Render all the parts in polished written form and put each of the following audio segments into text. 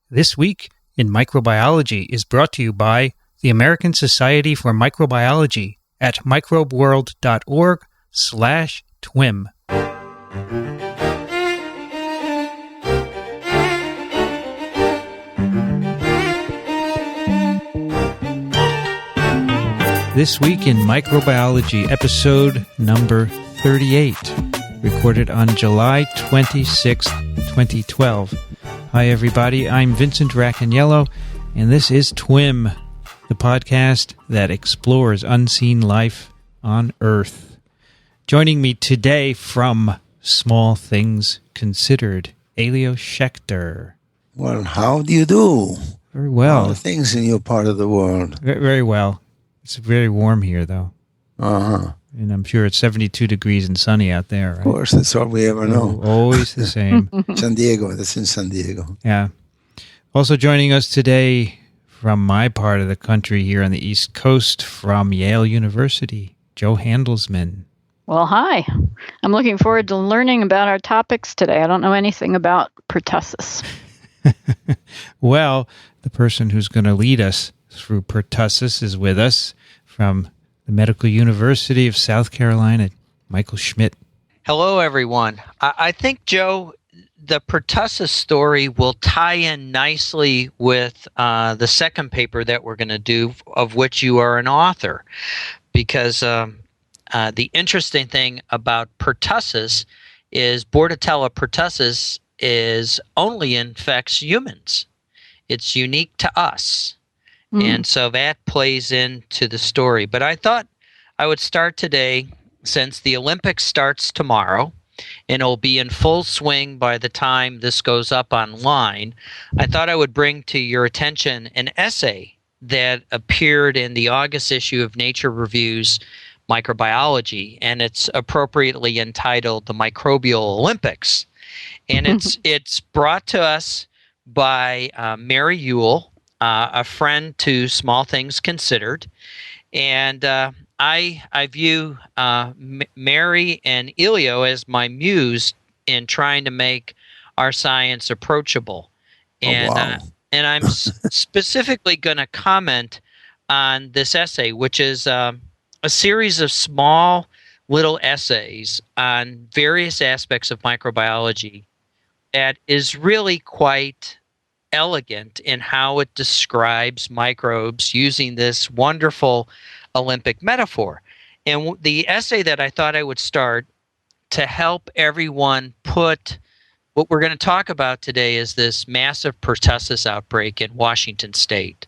This Week in Microbiology is brought to you by the American Society for Microbiology at microbeworld.org/TWiM. This Week in Microbiology, episode number 38, recorded on July 26, 2012. Hi, everybody. I'm Vincent Racaniello, and this is TWiM, the podcast that explores unseen life on Earth. Joining me today from Small Things Considered, Elio Schaechter. Well, how do you do? Very well. How are things in your part of the world? Very well. It's very warm here, though. Uh-huh. And I'm sure it's 72 degrees and sunny out there, right? Of course, that's all we ever know. Always the same. San Diego, that's in San Diego. Yeah. Also joining us today from my part of the country here on the East Coast from Yale University, Joe Handelsman. Well, hi. I'm looking forward to learning about our topics today. I don't know anything about pertussis. Well, the person who's going to lead us through pertussis is with us from the Medical University of South Carolina, Michael Schmidt. Hello, everyone. I think, Joe, the pertussis story will tie in nicely with the second paper that we're going to do, of which you are an author, because the interesting thing about pertussis is Bordetella pertussis only infects humans. It's unique to us. And so that plays into the story. But I thought I would start today, since the Olympics starts tomorrow, and it'll be in full swing by the time this goes up online. I thought I would bring to your attention an essay that appeared in the August issue of Nature Review's Microbiology, and it's appropriately entitled The Microbial Olympics. And it's brought to us by Mary Ewell, a friend to Small Things Considered, and I view Mary and Elio as my muse in trying to make our science approachable. And and I'm specifically going to comment on this essay, which is a series of small little essays on various aspects of microbiology that is really quite elegant in how it describes microbes using this wonderful Olympic metaphor. And the essay that I thought I would start to help everyone put what we're going to talk about today is this massive pertussis outbreak in Washington State.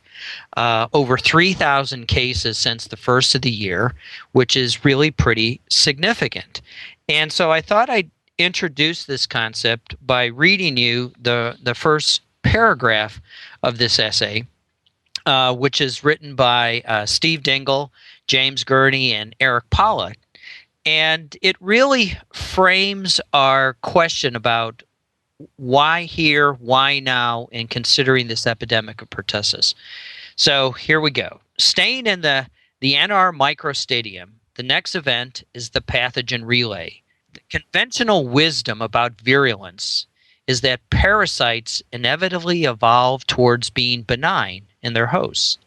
Over 3,000 cases since the first of the year, which is really pretty significant. And so I thought I'd introduce this concept by reading you the first paragraph of this essay, which is written by Steve Dingle, James Gurney, and Eric Pollack. And it really frames our question about why here, why now, in considering this epidemic of pertussis. So here we go. Staying in the NR microstadium, the next event is the Pathogen Relay. The conventional wisdom about virulence is that parasites inevitably evolve towards being benign in their hosts.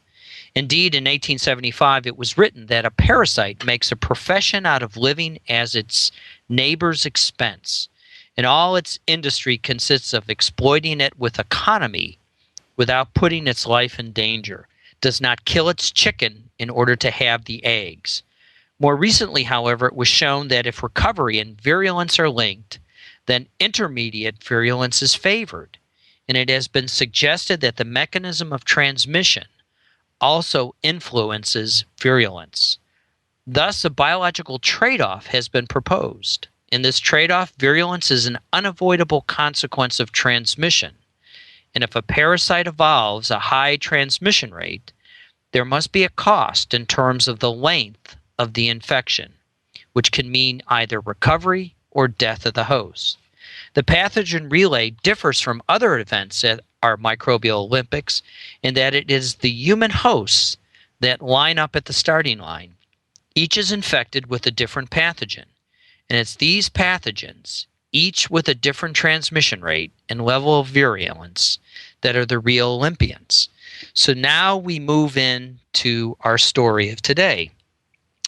Indeed, in 1875, it was written that a parasite makes a profession out of living as its neighbor's expense, and all its industry consists of exploiting it with economy without putting its life in danger, does not kill its chicken in order to have the eggs. More recently, however, it was shown that if recovery and virulence are linked, then intermediate virulence is favored, and it has been suggested that the mechanism of transmission also influences virulence. Thus, a biological trade-off has been proposed. In this trade-off, virulence is an unavoidable consequence of transmission, and if a parasite evolves a high transmission rate, there must be a cost in terms of the length of the infection, which can mean either recovery or death of the host. The pathogen relay differs from other events at our Microbial Olympics in that it is the human hosts that line up at the starting line. Each is infected with a different pathogen, and it's these pathogens, each with a different transmission rate and level of virulence, that are the real Olympians. So now we move into our story of today.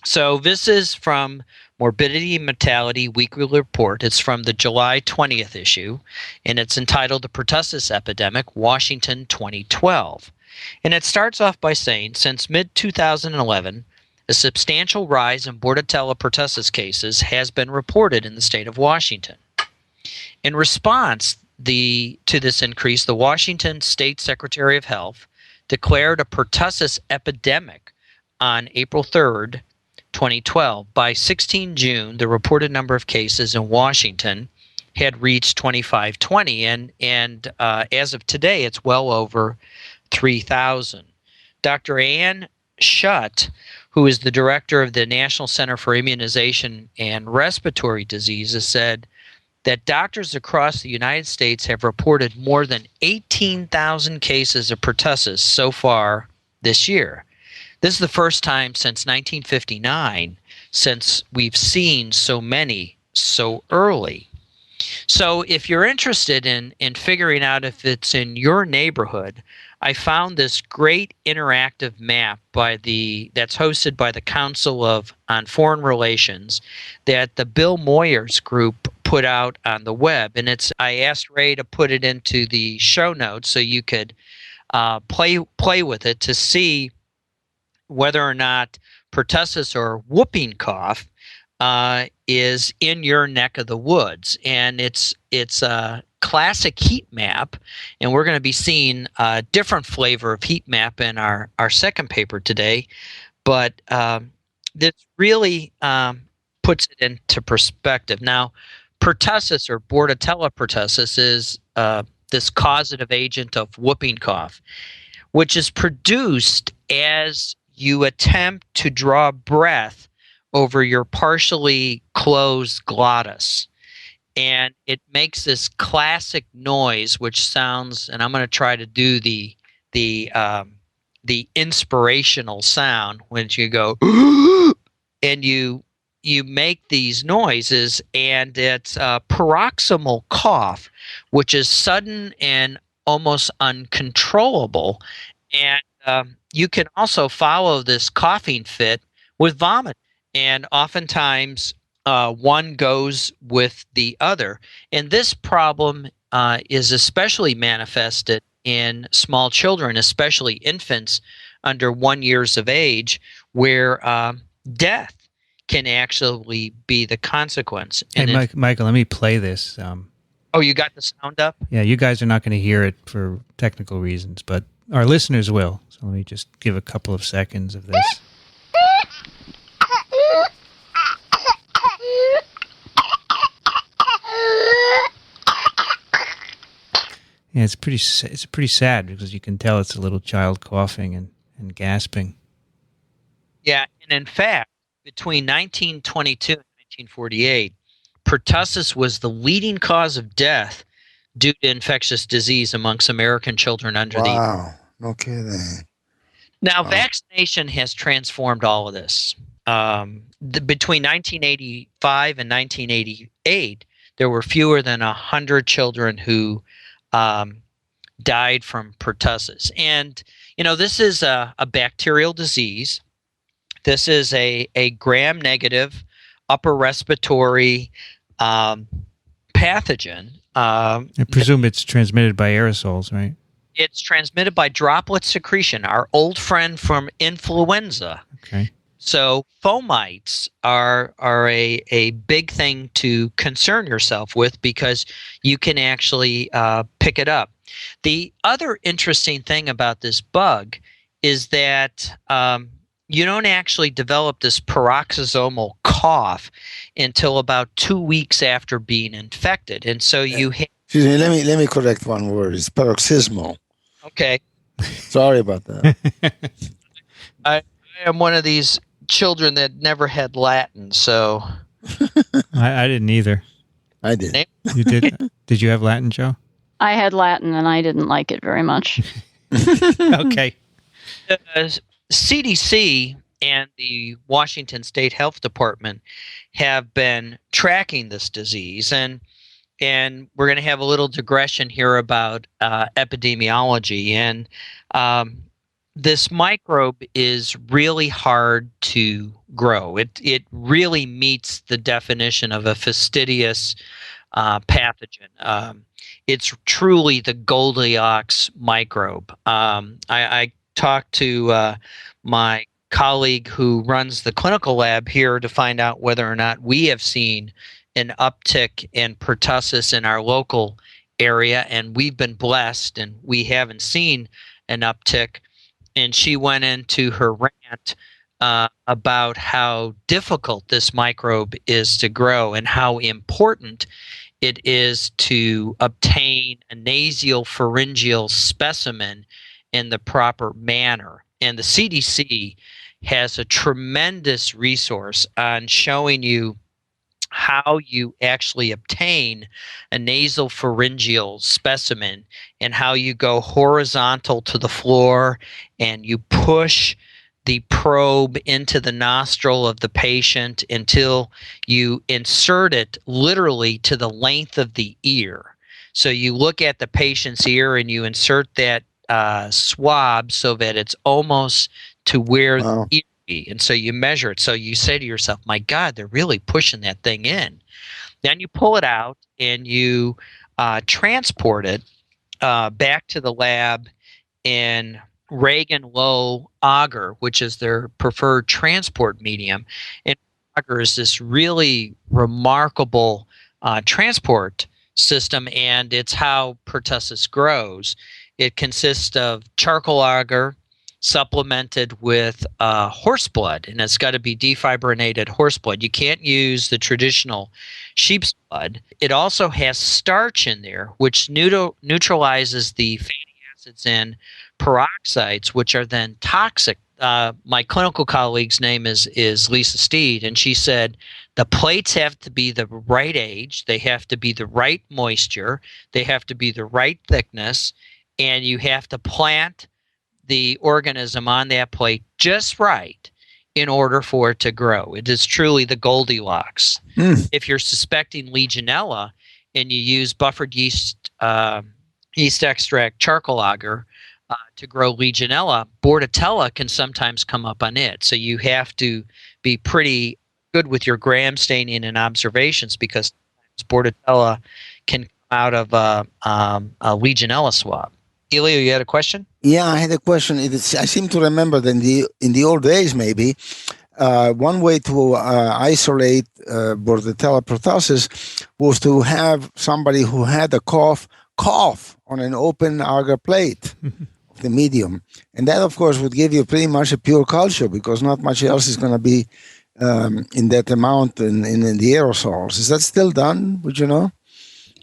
So this is from Morbidity and Mortality Weekly Report. It's from the July 20th issue, and it's entitled The Pertussis Epidemic, Washington 2012. And it starts off by saying, since mid-2011, a substantial rise in Bordetella pertussis cases has been reported in the state of Washington. In response to this increase, the Washington State Secretary of Health declared a pertussis epidemic on April 3rd, 2012. By 16 June, the reported number of cases in Washington had reached 2,520, and as of today, it's well over 3,000. Dr. Ann Schutt, who is the director of the National Center for Immunization and Respiratory Diseases, said that doctors across the United States have reported more than 18,000 cases of pertussis so far this year. This is the first time since 1959 since we've seen so many so early. So if you're interested in figuring out if it's in your neighborhood, I found this great interactive map that's hosted by the Council on Foreign Relations that the Bill Moyers group put out on the web. And I asked Ray to put it into the show notes so you could play with it to see whether or not pertussis or whooping cough is in your neck of the woods. And it's a classic heat map, and we're going to be seeing a different flavor of heat map in our second paper today. But this really puts it into perspective. Now, pertussis or Bordetella pertussis is this causative agent of whooping cough, which is produced as you attempt to draw breath over your partially closed glottis. And it makes this classic noise, which sounds, and I'm going to try to do the inspirational sound when you go, and you make these noises, and it's a paroxysmal cough, which is sudden and almost uncontrollable. And you can also follow this coughing fit with vomit. And oftentimes one goes with the other. And this problem is especially manifested in small children, especially infants under 1 year of age, where death can actually be the consequence. Hey, Michael, let me play this. Oh, you got the sound up? Yeah, you guys are not going to hear it for technical reasons, but our listeners will. So let me just give a couple of seconds of this. Yeah, it's pretty sad because you can tell it's a little child coughing and gasping. Yeah, and in fact, between 1922 and 1948, pertussis was the leading cause of death due to infectious disease amongst American children under the... Wow, no kidding. Now, vaccination has transformed all of this. Between 1985 and 1988, there were fewer than 100 children who died from pertussis. And, this is a bacterial disease. This is a gram-negative upper respiratory pathogen. I presume it's transmitted by aerosols, right? It's transmitted by droplet secretion, our old friend from influenza. Okay. So fomites are a big thing to concern yourself with because you can actually pick it up. The other interesting thing about this bug is that you don't actually develop this paroxysmal cough until about 2 weeks after being infected, and so you. Excuse me. Let me correct one word. It's paroxysmal. Okay. Sorry about that. I am one of these children that never had Latin, so. I didn't either. I did. You did? Did you have Latin, Joe? I had Latin, and I didn't like it very much. Okay. CDC and the Washington State Health Department have been tracking this disease, and and we're going to have a little digression here about epidemiology. And this microbe is really hard to grow. It really meets the definition of a fastidious pathogen. It's truly the Goldilocks microbe. I talked to my colleague who runs the clinical lab here to find out whether or not we have seen an uptick in pertussis in our local area, and we've been blessed, and we haven't seen an uptick. And she went into her rant about how difficult this microbe is to grow and how important it is to obtain a nasopharyngeal specimen in the proper manner. And the CDC has a tremendous resource on showing you how you actually obtain a nasopharyngeal specimen and how you go horizontal to the floor and you push the probe into the nostril of the patient until you insert it literally to the length of the ear. So you look at the patient's ear and you insert that swab so that it's almost to where the ear be. And so you measure it. So you say to yourself, my God, they're really pushing that thing in. Then you pull it out and you transport it back to the lab in Racaniello agar, which is their preferred transport medium. And agar is this really remarkable transport system, and it's how pertussis grows. It consists of charcoal agar supplemented with horse blood, and it's got to be defibrinated horse blood. You can't use the traditional sheep's blood. It also has starch in there, which neutralizes the fatty acids and peroxides, which are then toxic. My clinical colleague's name is Lisa Steed, and she said the plates have to be the right age, they have to be the right moisture, they have to be the right thickness, and you have to plant the organism on that plate just right in order for it to grow. It is truly the Goldilocks. If you're suspecting Legionella and you use buffered yeast extract charcoal agar to grow Legionella, Bordetella can sometimes come up on it. So you have to be pretty good with your gram staining and observations, because Bordetella can come out of a Legionella swab. Elio, you had a question? Yeah, I had a question. I seem to remember that in the old days, maybe, one way to isolate Bordetella pertussis was to have somebody who had a cough on an open agar plate of the medium. And that, of course, would give you pretty much a pure culture, because not much else is going to be in that amount in the aerosols. Is that still done? Would you know?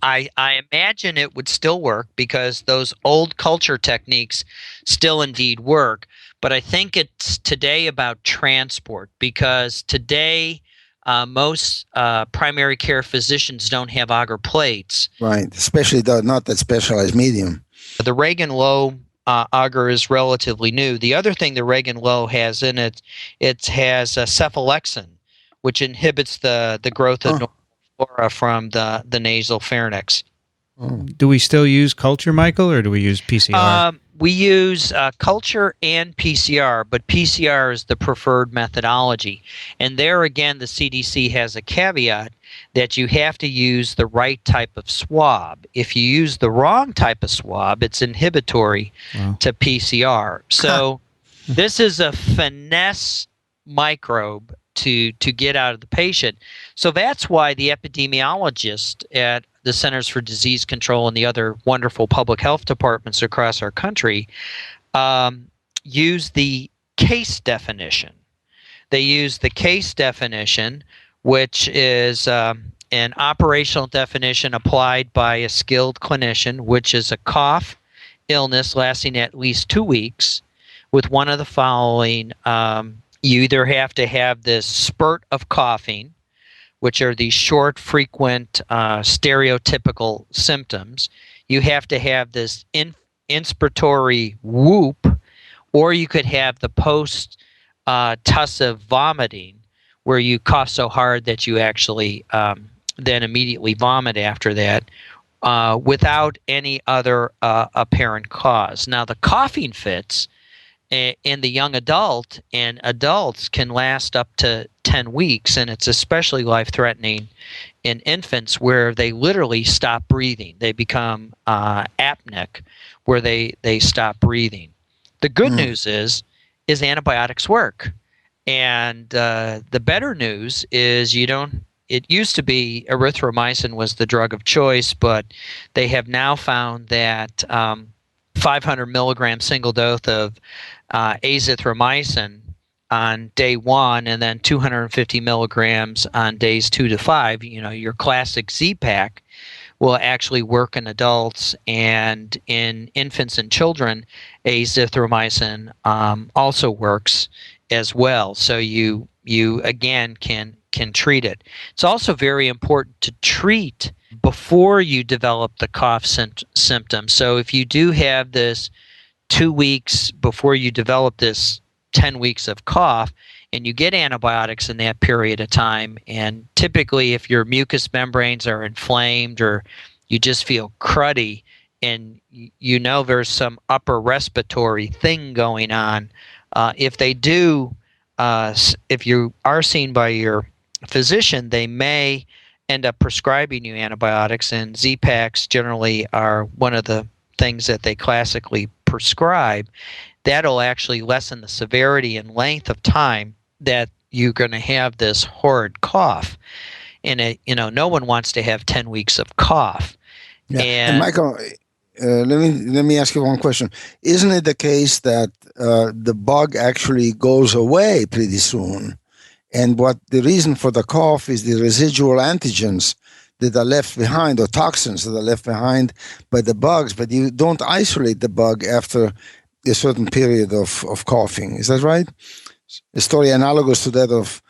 I imagine it would still work, because those old culture techniques still indeed work. But I think it's today about transport, because today most primary care physicians don't have agar plates. Right, especially not that specialized medium. The Racaniello agar is relatively new. The other thing the Racaniello has in it, it has cephalexin, which inhibits the growth of flora from the nasal pharynx. Do we still use culture, Michael, or do we use PCR? We use culture and PCR, but PCR is the preferred methodology. And there again, the CDC has a caveat that you have to use the right type of swab. If you use the wrong type of swab, it's inhibitory to PCR. So this is a finesse microbe to get out of the patient. So that's why the epidemiologists at the Centers for Disease Control and the other wonderful public health departments across our country use the case definition. They use the case definition, which is an operational definition applied by a skilled clinician, which is a cough, illness lasting at least 2 weeks with one of the following. You either have to have this spurt of coughing, which are these short, frequent, stereotypical symptoms. You have to have this inspiratory whoop, or you could have the post-tussive vomiting, where you cough so hard that you actually then immediately vomit after that, without any other apparent cause. Now, the coughing fits in the young adult and adults can last up to 10 weeks, and it's especially life-threatening in infants where they literally stop breathing. They become apneic, where they stop breathing. The good news is antibiotics work. And the better news is it used to be erythromycin was the drug of choice, but they have now found that 500 milligram single dose of azithromycin on day 1 and then 250 milligrams on days 2 to 5, your classic Z-Pack, will actually work in adults, and in infants and children, azithromycin also works as well. So you again can treat it. It's also very important to treat before you develop the cough symptoms. So if you do have this 2 weeks before you develop this 10 weeks of cough, and you get antibiotics in that period of time, and typically if your mucous membranes are inflamed or you just feel cruddy and there's some upper respiratory thing going on, if you are seen by your physician, they may end up prescribing you antibiotics, and Z-Paks generally are one of the things that they classically prescribe. That'll actually lessen the severity and length of time that you're going to have this horrid cough. And no one wants to have 10 weeks of cough. Yeah. And Michael, let me ask you one question. Isn't it the case that the bug actually goes away pretty soon? And what the reason for the cough is the residual antigens that are left behind, or toxins that are left behind by the bugs, but you don't isolate the bug after a certain period of coughing. Is that right? A story analogous to that of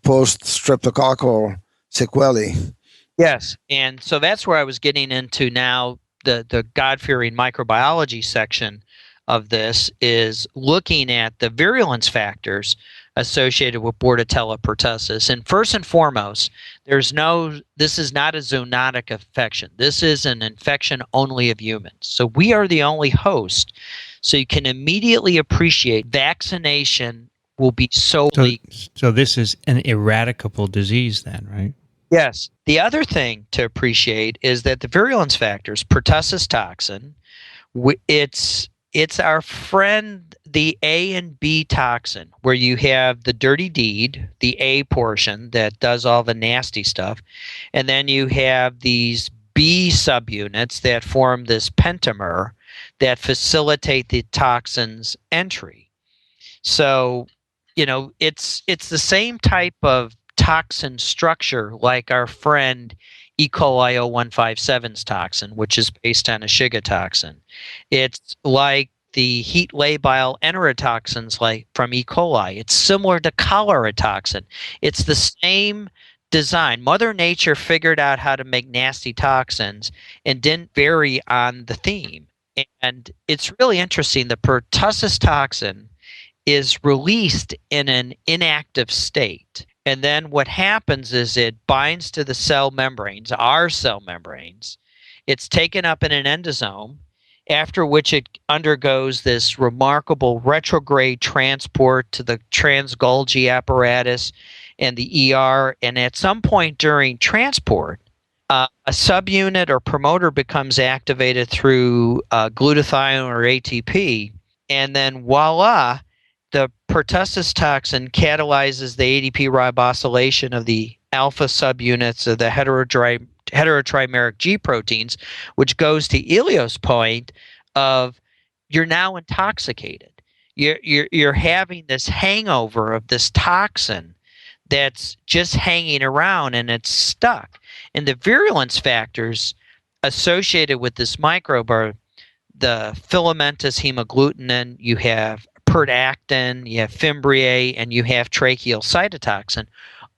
post-streptococcal sequelae. Yes, and so that's where I was getting into now. The God-fearing microbiology section of this is looking at the virulence factors associated with Bordetella pertussis. And first and foremost, this is not a zoonotic infection. This is an infection only of humans. So we are the only host. So you can immediately appreciate vaccination will be solely... So this is an eradicable disease then, right? Yes. The other thing to appreciate is that the virulence factors, Pertussis toxin, it's our friend, the A and B toxin, where you have the dirty deed, the A portion that does all the nasty stuff, and then you have these B subunits that form this pentamer that facilitate the toxin's entry. So, it's the same type of toxin structure like our friend E. coli 0157's toxin, which is based on a Shiga toxin. It's like the heat labile enterotoxins like from E. coli. It's similar to cholera toxin. It's the same design. Mother Nature figured out how to make nasty toxins and didn't vary on the theme. And it's really interesting. The Pertussis toxin is released in an inactive state. And then what happens is it binds to the cell membranes, our cell membranes. It's taken up in an endosome, after which it undergoes this remarkable retrograde transport to the trans-Golgi apparatus and the ER. And at some point during transport, a subunit or promoter becomes activated through glutathione or ATP. And then voila, the Pertussis toxin catalyzes the ADP ribosylation of the alpha subunits of the heterotrimeric G proteins, which goes to Elio's point of you're now intoxicated. You're having this hangover of this toxin that's just hanging around and it's stuck. And the virulence factors associated with this microbe are the filamentous hemagglutinin, you have perdactin, you have fimbriae, and you have tracheal cytotoxin,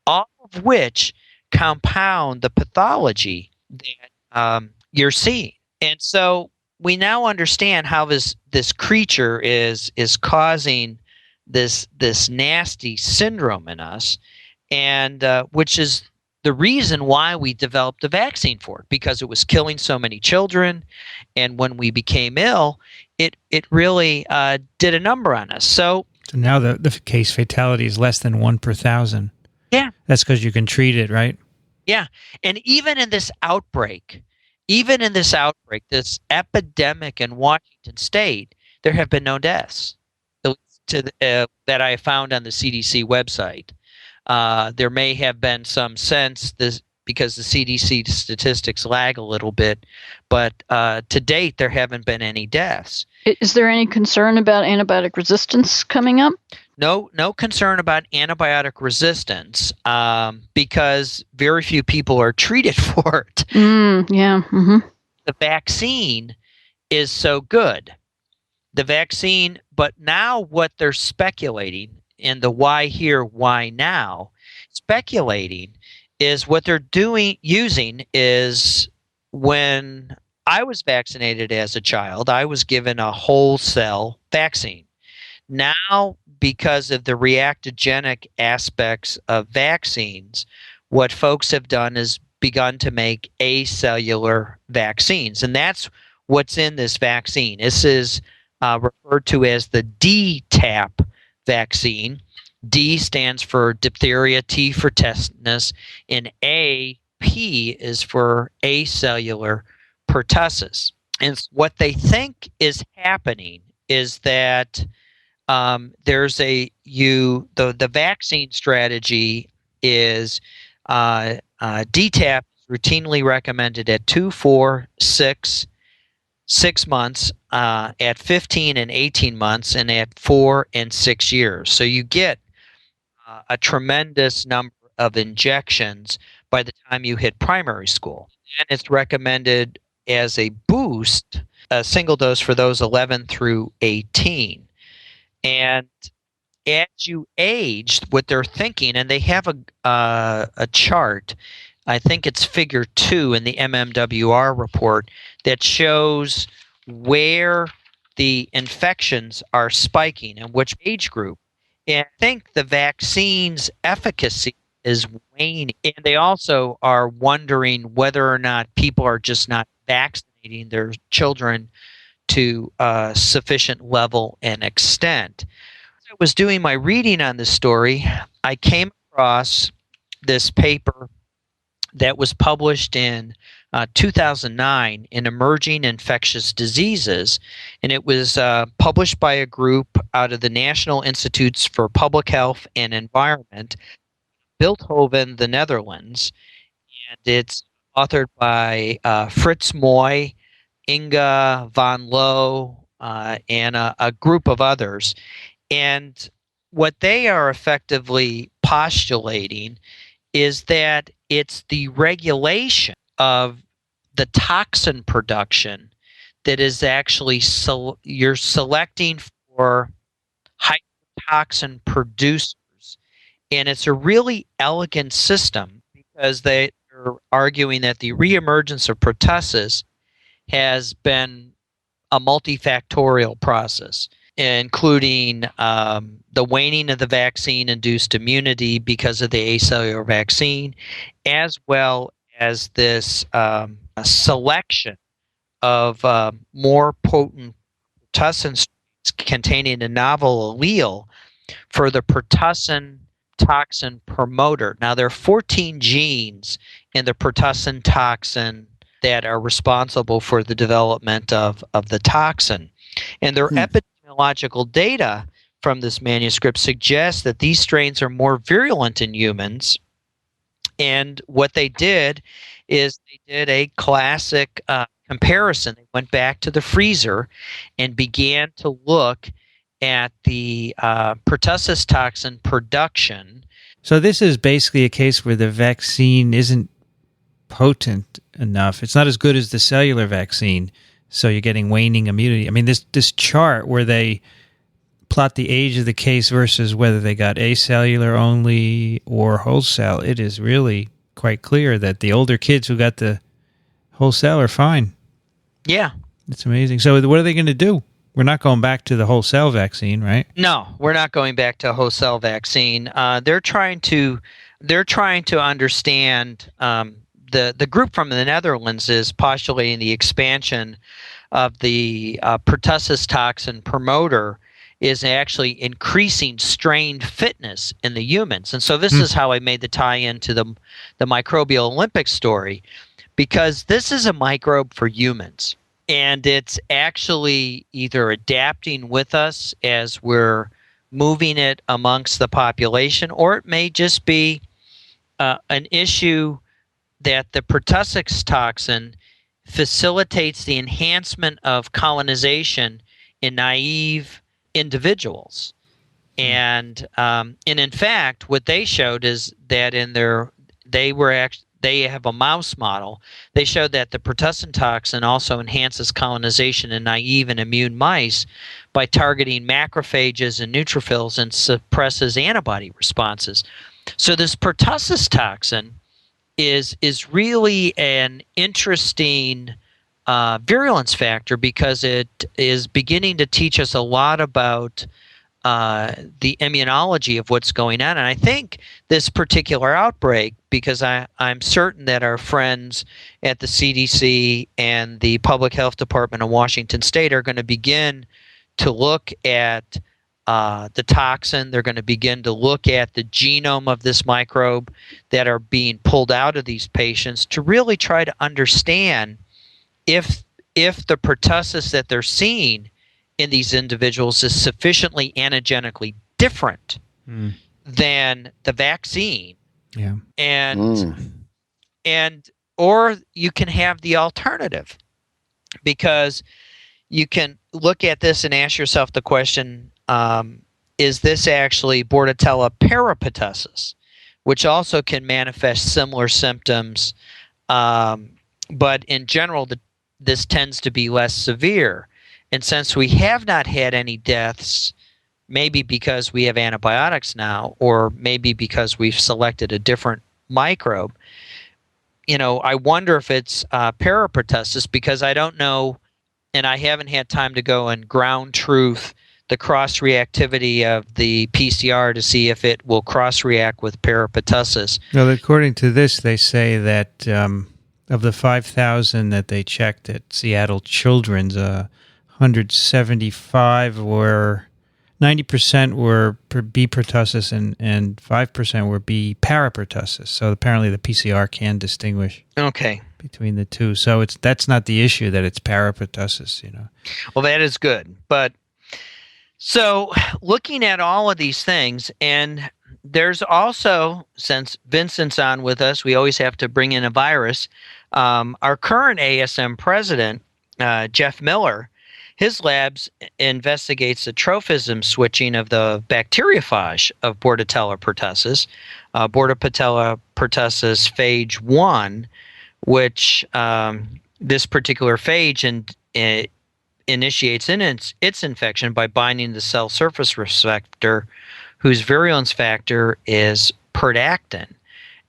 all of which compound the pathology that you're seeing. And so we now understand how this creature is causing this nasty syndrome in us, and which is the reason why we developed a vaccine for it, because it was killing so many children. And when we became ill, it really did a number on us. So now the case fatality is less than 1 per 1,000. Yeah. That's because you can treat it, right? Yeah. And even in this outbreak, this epidemic in Washington State, there have been no deaths that I found on the CDC website. There may have been some since this, because the CDC statistics lag a little bit, but to date there haven't been any deaths. Is there any concern about antibiotic resistance coming up? No concern about antibiotic resistance, because very few people are treated for it. Yeah. Mm-hmm. The vaccine is so good. The vaccine, but now what they're speculating, and the why here, why now, speculating is what they're using is, when I was vaccinated as a child, I was given a whole cell vaccine. Now, because of the reactogenic aspects of vaccines, what folks have done is begun to make acellular vaccines. And that's what's in this vaccine. This is referred to as the DTaP vaccine. D stands for diphtheria, T for tetanus, and AP is for acellular pertussis. And what they think is happening is that there's the vaccine strategy is DTaP is routinely recommended at 2, 4, 6 months, at 15 and 18 months, and at 4 and 6 years. So you get a tremendous number of injections by the time you hit primary school. And it's recommended as a boost, a single dose for those 11 through 18. And as you age, what they're thinking, and they have a chart, I think it's figure 2 in the MMWR report, that shows where the infections are spiking and which age group. And I think the vaccine's efficacy is waning. And they also are wondering whether or not people are just not vaccinating their children to a sufficient level and extent. As I was doing my reading on this story, I came across this paper that was published in 2009 in Emerging Infectious Diseases, and it was published by a group out of the National Institutes for Public Health and Environment, Bilthoven, the Netherlands, and it's authored by Fritz Moy, Inga van Loo, and a group of others. And what they are effectively postulating is that it's the regulation of the toxin production that is actually you're selecting for high toxin producers. And it's a really elegant system, because they are arguing that the reemergence of pertussis has been a multifactorial process, including the waning of the vaccine-induced immunity because of the acellular vaccine, as well as this selection of more potent pertussin strains containing a novel allele for the pertussin toxin promoter. Now, there are 14 genes in the pertussin toxin that are responsible for the development of the toxin. And their epidemiological data from this manuscript suggests that these strains are more virulent in humans. And what they did is they did a classic comparison. They went back to the freezer and began to look at the pertussis toxin production. So this is basically a case where the vaccine isn't potent enough. It's not as good as the cellular vaccine, so you're getting waning immunity. I mean, this chart where they plot the age of the case versus whether they got acellular only or whole cell, it is really quite clear that the older kids who got the whole cell are fine. Yeah. It's amazing. So what are they going to do? We're not going back to the whole cell vaccine, right? No, we're not going back to a whole cell vaccine. They're trying to they're trying to understand. The group from the Netherlands is postulating the expansion of the Pertussis toxin promoter is actually increasing strain fitness in the humans. And so this is how I made the tie-in to the Microbial Olympics story, because this is a microbe for humans. And it's actually either adapting with us as we're moving it amongst the population, or it may just be an issue that the Pertussis toxin facilitates the enhancement of colonization in naive individuals. And in fact, what they showed is that they have a mouse model. They showed that the Pertussis toxin also enhances colonization in naive and immune mice by targeting macrophages and neutrophils and suppresses antibody responses. So this Pertussis toxin is really an interesting virulence factor, because it is beginning to teach us a lot about the immunology of what's going on. And I think this particular outbreak, because I'm certain that our friends at the CDC and the Public Health Department of Washington State are going to begin to look at the toxin. They're going to begin to look at the genome of this microbe that are being pulled out of these patients to really try to understand if the pertussis that they're seeing in these individuals is sufficiently antigenically different than the vaccine. Yeah. And or you can have the alternative, because you can look at this and ask yourself the question, is this actually Bordetella peripertussis, which also can manifest similar symptoms, but in general this tends to be less severe. And since we have not had any deaths, maybe because we have antibiotics now, or maybe because we've selected a different microbe, I wonder if it's peripertussis, because I don't know, and I haven't had time to go and ground truth the cross-reactivity of the PCR to see if it will cross-react with peripertussis. Well, according to this, they say that of the 5,000 that they checked at Seattle Children's, 175 were, 90% were B pertussis and 5% were B parapertussis. So apparently the PCR can distinguish between the two. So that's not the issue, that it's parapertussis, Well, that is good. But so looking at all of these things, and there's also, since Vincent's on with us, we always have to bring in a virus. Our current ASM president, Jeff Miller, his labs investigates the trophism switching of the bacteriophage of Bordetella pertussis, Bordetella pertussis phage 1, which this particular phage initiates its infection by binding the cell surface receptor, whose virulence factor is perdactin.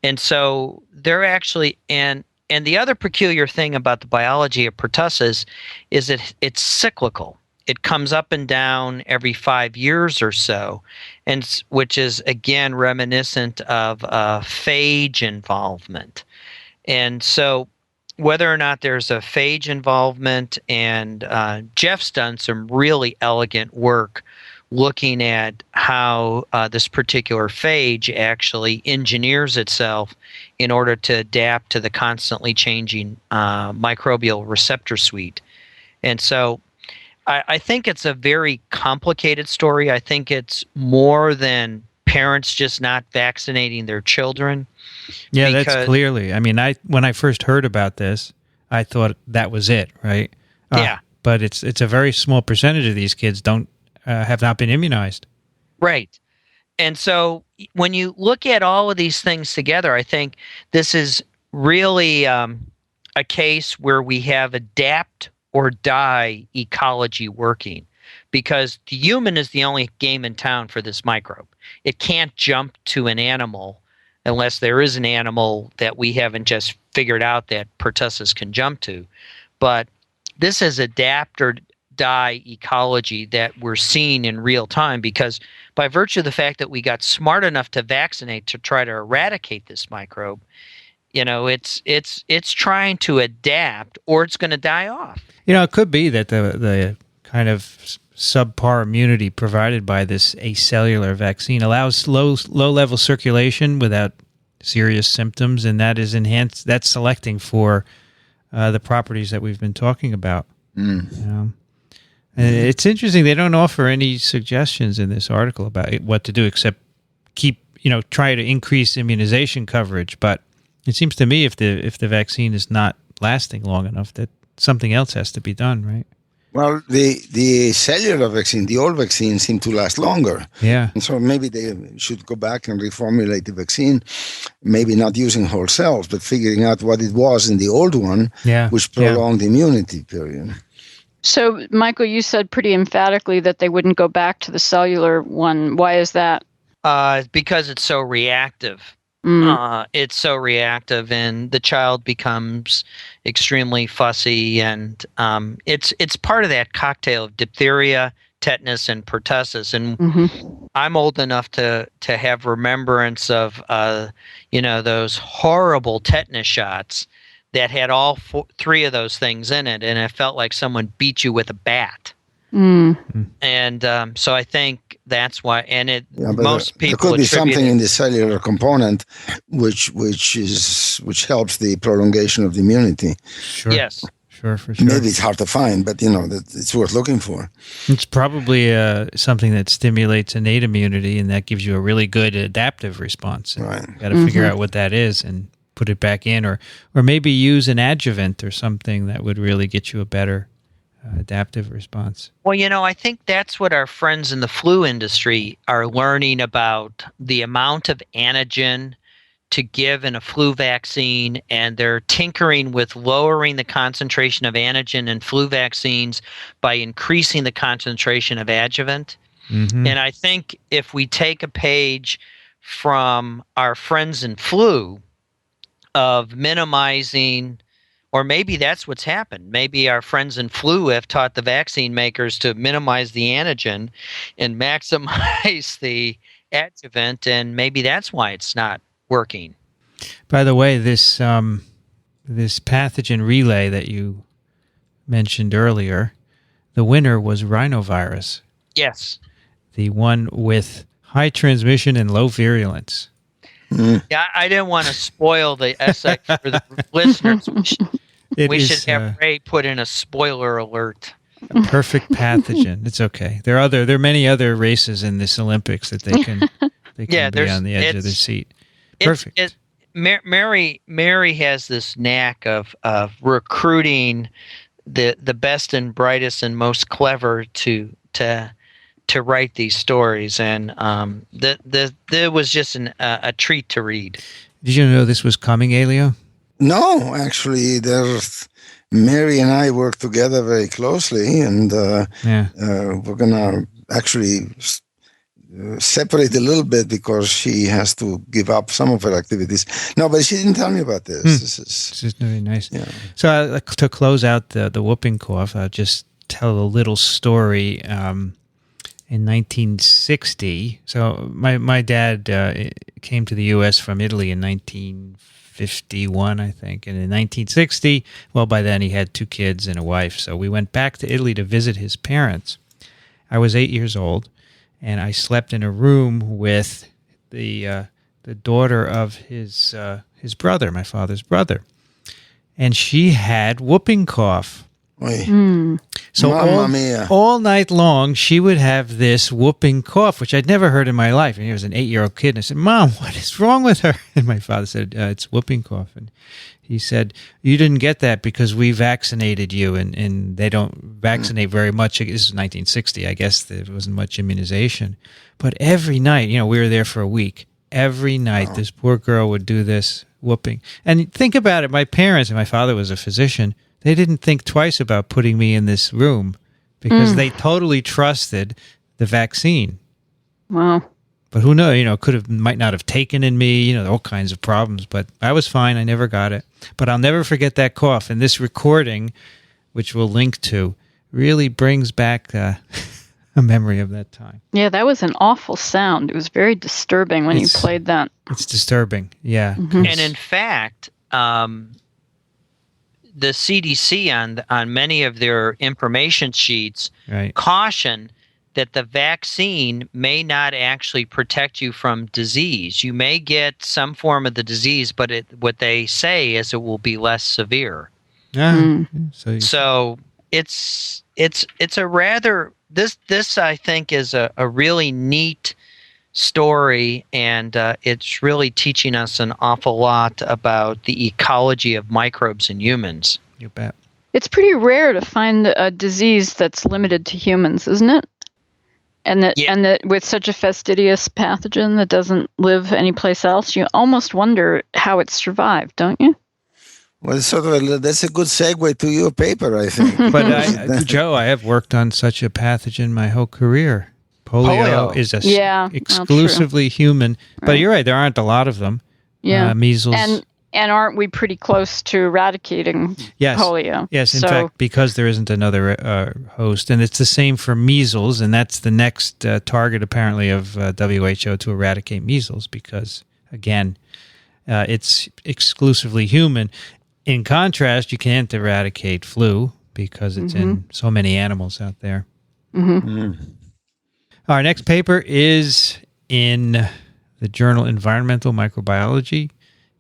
And so they're actually, and the other peculiar thing about the biology of pertussis is that it's cyclical. It comes up and down every 5 years or so, and which is again reminiscent of phage involvement. And so whether or not there's a phage involvement, and Jeff's done some really elegant work looking at how this particular phage actually engineers itself in order to adapt to the constantly changing microbial receptor suite. And so I think it's a very complicated story. I think it's more than parents just not vaccinating their children. Yeah, that's clearly. I mean, when I first heard about this, I thought that was it, right? Yeah. But it's a very small percentage of these kids have not been immunized. Right. And so when you look at all of these things together, I think this is really a case where we have adapt or die ecology working, because the human is the only game in town for this microbe. It can't jump to an animal unless there is an animal that we haven't just figured out that pertussis can jump to. But this has adapt or die ecology that we're seeing in real time, because by virtue of the fact that we got smart enough to vaccinate to try to eradicate this microbe, it's trying to adapt, or it's going to die off. It could be that the kind of subpar immunity provided by this acellular vaccine allows low level circulation without serious symptoms, and that is enhanced. That's selecting for the properties that we've been talking about. It's interesting. They don't offer any suggestions in this article about what to do except try to increase immunization coverage. But it seems to me if the vaccine is not lasting long enough, that something else has to be done, right? Well, the cellular vaccine, the old vaccine, seemed to last longer. Yeah. And so maybe they should go back and reformulate the vaccine, maybe not using whole cells, but figuring out what it was in the old one, which prolonged the immunity period. So, Michael, you said pretty emphatically that they wouldn't go back to the cellular one. Why is that? Because it's so reactive. It's so reactive, and the child becomes extremely fussy, and it's part of that cocktail of diphtheria, tetanus, and pertussis. And I'm old enough to have remembrance of those horrible tetanus shots that had all three of those things in it, and it felt like someone beat you with a bat. And so I think that's why. And most people there could be something in the cellular component which helps the prolongation of the immunity. Sure. Yes. Sure, for sure. Maybe it's hard to find, but it's worth looking for. It's probably something that stimulates innate immunity, and that gives you a really good adaptive response. Right. Got to figure out what that is and put it back in, or maybe use an adjuvant or something that would really get you a better adaptive response. Well, I think that's what our friends in the flu industry are learning about, the amount of antigen to give in a flu vaccine, and they're tinkering with lowering the concentration of antigen in flu vaccines by increasing the concentration of adjuvant. And I think if we take a page from our friends in flu of minimizing, or maybe that's what's happened. Maybe our friends in flu have taught the vaccine makers to minimize the antigen and maximize the adjuvant, and maybe that's why it's not working. By the way, this pathogen relay that you mentioned earlier, the winner was rhinovirus. Yes. The one with high transmission and low virulence. Yeah, I didn't want to spoil the essay for the listeners. We should have Ray put in a spoiler alert. A perfect pathogen. It's okay. There are many other races in this Olympics that they can be on the edge of their seat. Perfect. Mary has this knack of recruiting the best and brightest and most clever to write these stories, and that was just a treat to read. Did you know this was coming, Elio? No, actually, Mary and I work together very closely, and we're going to actually separate a little bit because she has to give up some of her activities. No, but she didn't tell me about this. This is very nice. Yeah. So to close out the whooping cough, I'll just tell a little story. In 1960, so my dad came to the U.S. from Italy in 1951, I think. And in 1960, well, by then he had 2 kids and a wife. So we went back to Italy to visit his parents. I was 8 years old, and I slept in a room with the daughter of his brother, my father's brother. And she had whooping cough. So all night long, she would have this whooping cough, which I'd never heard in my life. And he was an 8-year-old kid. And I said, "Mom, what is wrong with her?" And my father said, "It's whooping cough." And he said, "You didn't get that because we vaccinated you, and they don't vaccinate very much." This is 1960. I guess there wasn't much immunization. But every night, we were there for a week. Every night, this poor girl would do this whooping. And think about it. My parents, and my father was a physician, they didn't think twice about putting me in this room because they totally trusted the vaccine. Wow. But who knows, might not have taken in me, all kinds of problems. But I was fine. I never got it. But I'll never forget that cough. And this recording, which we'll link to, really brings back a memory of that time. Yeah, that was an awful sound. It was very disturbing when you played that. It's disturbing, yeah. And in fact, the CDC on many of their information sheets caution that the vaccine may not actually protect you from disease. You may get some form of the disease, but what they say is it will be less severe. So it's a rather this I think is a really neat story, and it's really teaching us an awful lot about the ecology of microbes in humans. You bet. It's pretty rare to find a disease that's limited to humans, isn't it? And that with such a fastidious pathogen that doesn't live anyplace else, you almost wonder how it survived, don't you? Well, that's a good segue to your paper, I think. But Joe, I have worked on such a pathogen my whole career. Polio is exclusively human. But you're right, there aren't a lot lot Yeah. Measles. And aren't we pretty close to eradicating polio? Yes, in fact, because there isn't another host. And it's the same for measles, and that's the next target, apparently, of WHO to eradicate measles because, again, it's exclusively human. In contrast, you can't eradicate flu because it's in so many animals out there. Our next paper is in the journal Environmental Microbiology.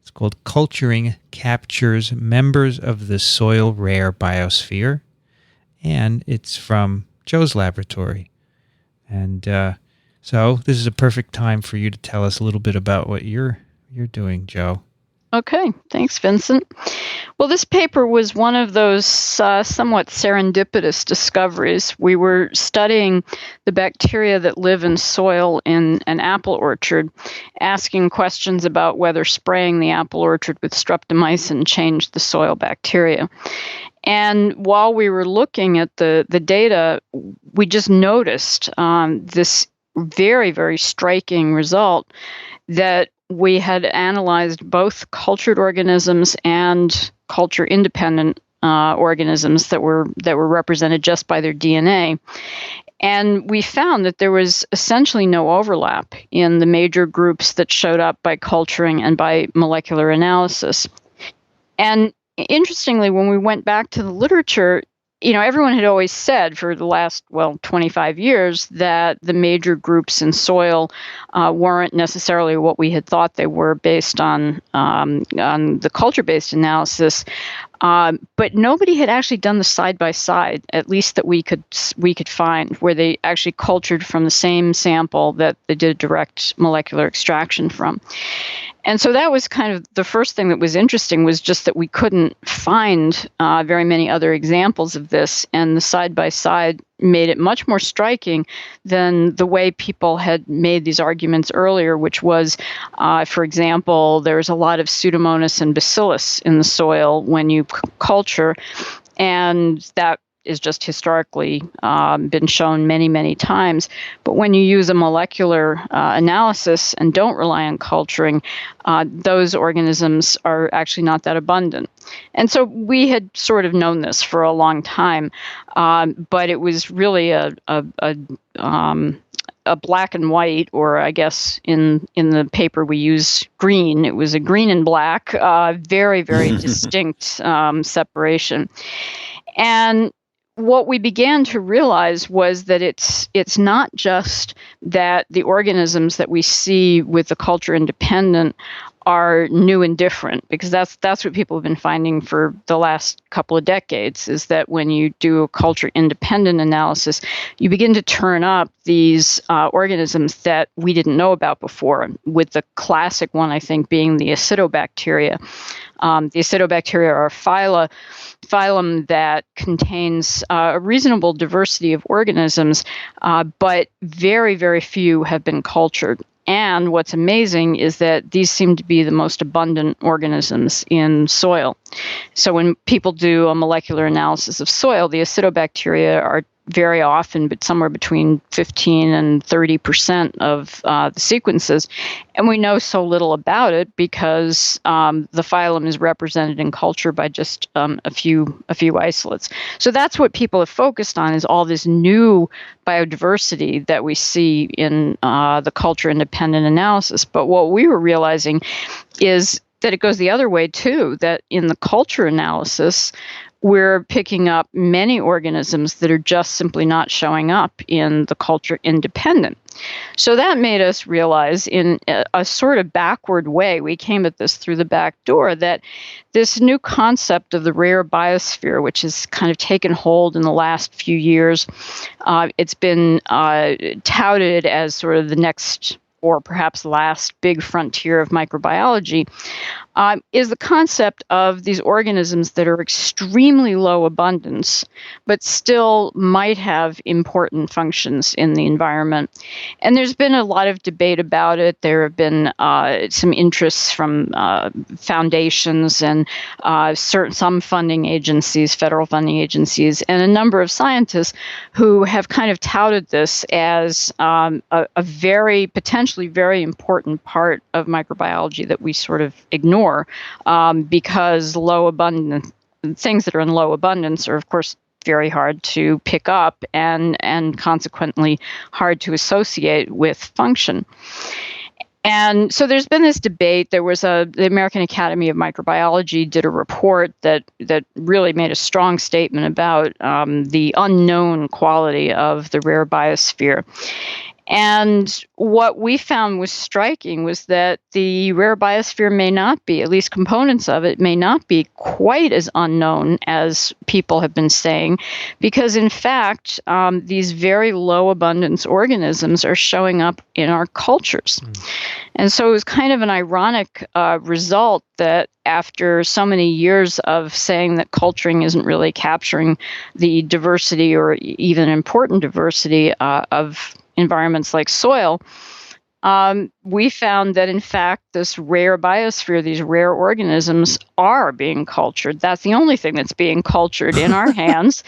It's called Culturing Captures Members of the Soil Rare Biosphere. And it's from Joe's laboratory. And so this is a perfect time for you to tell us a little bit about what you're doing, Joe. Okay, thanks, Vincent. Well, this paper was one of those somewhat serendipitous discoveries. We were studying the bacteria that live in soil in an apple orchard, asking questions about whether spraying the apple orchard with streptomycin changed the soil bacteria. And while we were looking at the data, we just noticed this very, very striking result that we had analyzed both cultured organisms and culture-independent organisms that were represented just by their DNA. And we found that there was essentially no overlap in the major groups that showed up by culturing and by molecular analysis. And interestingly, when we went back to the literature, everyone had always said for the last, 25 years that the major groups in soil weren't necessarily what we had thought they were based on the culture-based analysis. But nobody had actually done the side-by-side, at least that we could find, where they actually cultured from the same sample that they did direct molecular extraction from. And so that was kind of the first thing that was interesting, was just that we couldn't find very many other examples of this, and the side-by-side made it much more striking than the way people had made these arguments earlier, which was, for example, there's a lot of Pseudomonas and Bacillus in the soil when you culture, and that is just historically been shown many, many times. But when you use a molecular analysis and don't rely on culturing, those organisms are actually not that abundant. And so we had sort of known this for a long time, but it was really a black and white, or I guess in the paper we use green. It was a green and black, very, very distinct separation. And what we began to realize was that it's not just that the organisms that we see with the culture independent are new and different, because that's what people have been finding for the last couple of decades, is that when you do a culture independent analysis, you begin to turn up these organisms that we didn't know about before, with the classic one, I think, being the Acidobacteria. The Acidobacteria are a phylum that contains a reasonable diversity of organisms, but very, very few have been cultured. And what's amazing is that these seem to be the most abundant organisms in soil. So when people do a molecular analysis of soil, the acidobacteria are very often, but somewhere between 15 and 30% of the sequences. And we know so little about it because the phylum is represented in culture by just a few isolates. So that's what people have focused on, is all this new biodiversity that we see in the culture-independent analysis. But what we were realizing is that it goes the other way too, that in the culture analysis, we're picking up many organisms that are just simply not showing up in the culture independent. So that made us realize, in a sort of backward way, we came at this through the back door, that this new concept of the rare biosphere, which has kind of taken hold in the last few years, it's been touted as sort of the next, or perhaps last, big frontier of microbiology, is the concept of these organisms that are extremely low abundance, but still might have important functions in the environment. And there's been a lot of debate about it. There have been some interests from foundations and some funding agencies, federal funding agencies, and a number of scientists who have kind of touted this as a very, potentially very important part of microbiology that we sort of ignore. Because things that are in low abundance are, of course, very hard to pick up and consequently hard to associate with function. And so there's been this debate. There was the American Academy of Microbiology did a report that really made a strong statement about the unknown quality of the rare biosphere. And what we found was striking was that the rare biosphere may not be, at least components of it, may not be quite as unknown as people have been saying, because in fact, these very low abundance organisms are showing up in our cultures. And so it was kind of an ironic result that after so many years of saying that culturing isn't really capturing the diversity or even important diversity of environments like soil, we found that, in fact, this rare biosphere, these rare organisms are being cultured. That's the only thing that's being cultured in our hands.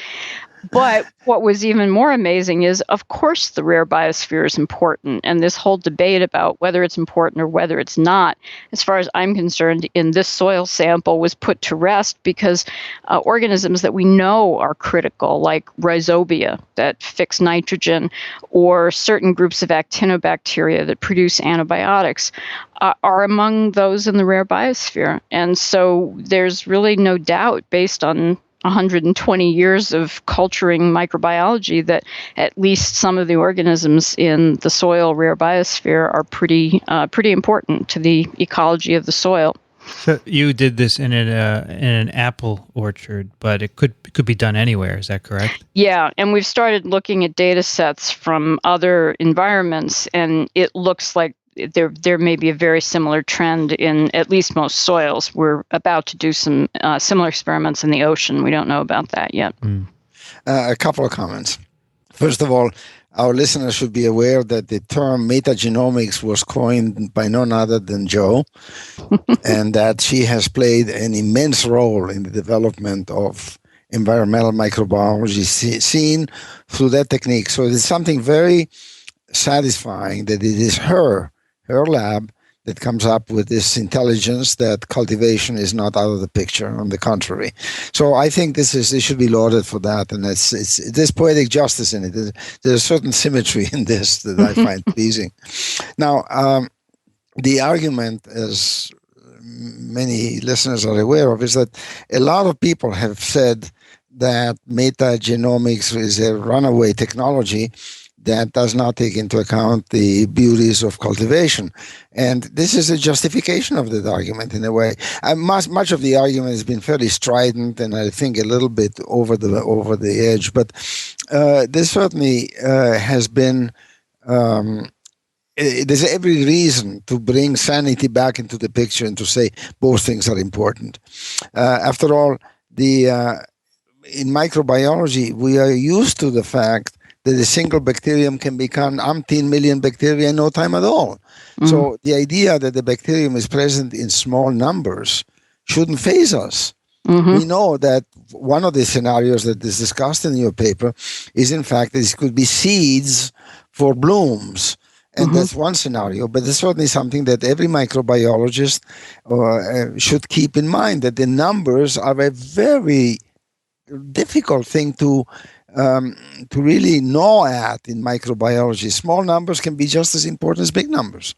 But what was even more amazing is, of course, the rare biosphere is important. And this whole debate about whether it's important or whether it's not, as far as I'm concerned, in this soil sample was put to rest because organisms that we know are critical, like rhizobia that fix nitrogen, or certain groups of actinobacteria that produce antibiotics, are among those in the rare biosphere. And so there's really no doubt, based on 120 years of culturing microbiology, that at least some of the organisms in the soil rare biosphere are pretty important to the ecology of the soil. So you did this in an apple orchard, but it could be done anywhere. Is that correct? Yeah, and we've started looking at data sets from other environments, and it looks like there may be a very similar trend in at least most soils. We're about to do some similar experiments in the ocean. We don't know about that yet. A couple of comments. First of all, our listeners should be aware that the term metagenomics was coined by none other than Jo, and that she has played an immense role in the development of environmental microbiology seen through that technique. So it's something very satisfying that it is her lab that comes up with this intelligence that cultivation is not out of the picture. On the contrary, so I think this should be lauded for that, and there's poetic justice in it. There's a certain symmetry in this that I find pleasing. Now, the argument, as many listeners are aware of, is that a lot of people have said that metagenomics is a runaway technology that does not take into account the beauties of cultivation. And this is a justification of that argument in a way. Much of the argument has been fairly strident and I think a little bit over the edge, but this certainly has been, there's every reason to bring sanity back into the picture and to say both things are important. After all, in microbiology, we are used to the fact that a single bacterium can become umpteen million bacteria in no time at all. Mm-hmm. So the idea that the bacterium is present in small numbers shouldn't faze us. We know that one of the scenarios that is discussed in your paper is, in fact, this could be seeds for blooms. And that's one scenario, but it's certainly something that every microbiologist should keep in mind, that the numbers are a very difficult thing to really gnaw at in microbiology. Small numbers can be just as important as big numbers.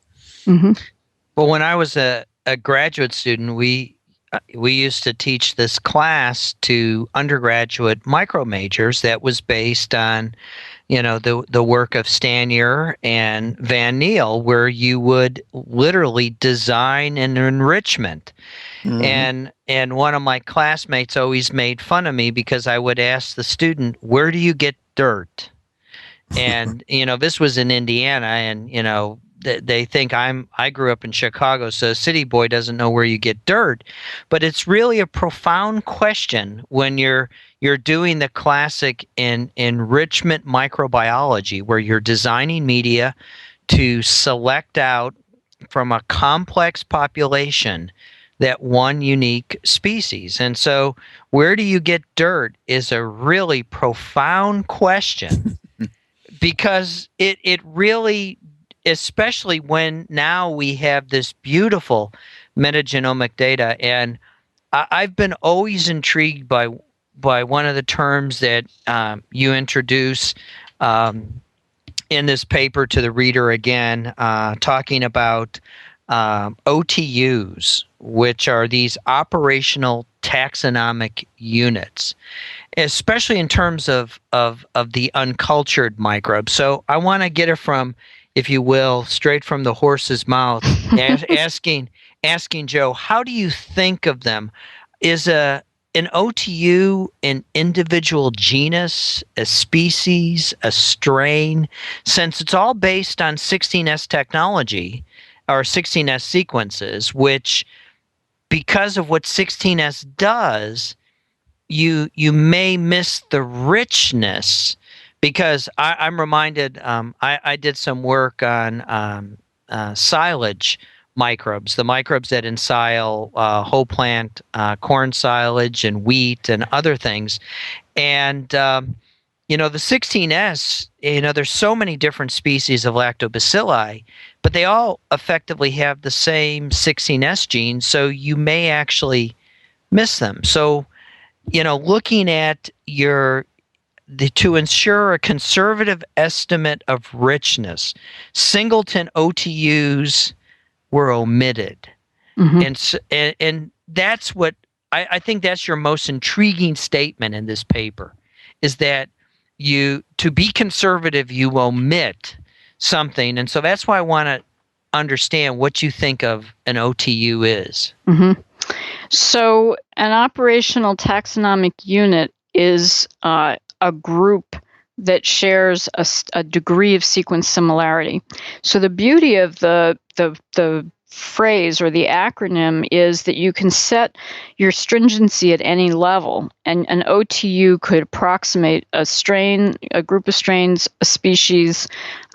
Well, when I was a graduate student, we used to teach this class to undergraduate micro majors that was based on, the work of Stanier and Van Niel, where you would literally design an enrichment. And one of my classmates always made fun of me because I would ask the student, where do you get dirt? And, this was in Indiana, and, they think I grew up in Chicago, so a city boy doesn't know where you get dirt. But it's really a profound question when you're doing the classic enrichment microbiology, where you're designing media to select out from a complex population that one unique species. And so where do you get dirt is a really profound question because it really, especially when now we have this beautiful metagenomic data. And I've been always intrigued by one of the terms that you introduce in this paper to the reader again, talking about OTUs, which are these operational taxonomic units, especially in terms of the uncultured microbes. So I want to get it from, if you will, straight from the horse's mouth, asking Joe, how do you think of them? Is an OTU an individual genus, a species, a strain? Since it's all based on 16S technology or 16S sequences, which, because of what 16S does, you may miss the richness. Because I'm reminded, I did some work on silage microbes, the microbes that ensile whole plant corn silage and wheat and other things. And, the 16S, there's so many different species of lactobacilli, but they all effectively have the same 16S gene, so you may actually miss them. So, looking at to ensure a conservative estimate of richness, singleton OTUs were omitted. And that's what I think that's your most intriguing statement in this paper, is that to be conservative, you omit something. And so that's why I want to understand what you think of an OTU is. So an operational taxonomic unit is a group that shares a degree of sequence similarity. So the beauty of the phrase or the acronym is that you can set your stringency at any level, and an OTU could approximate a strain, a group of strains, a species,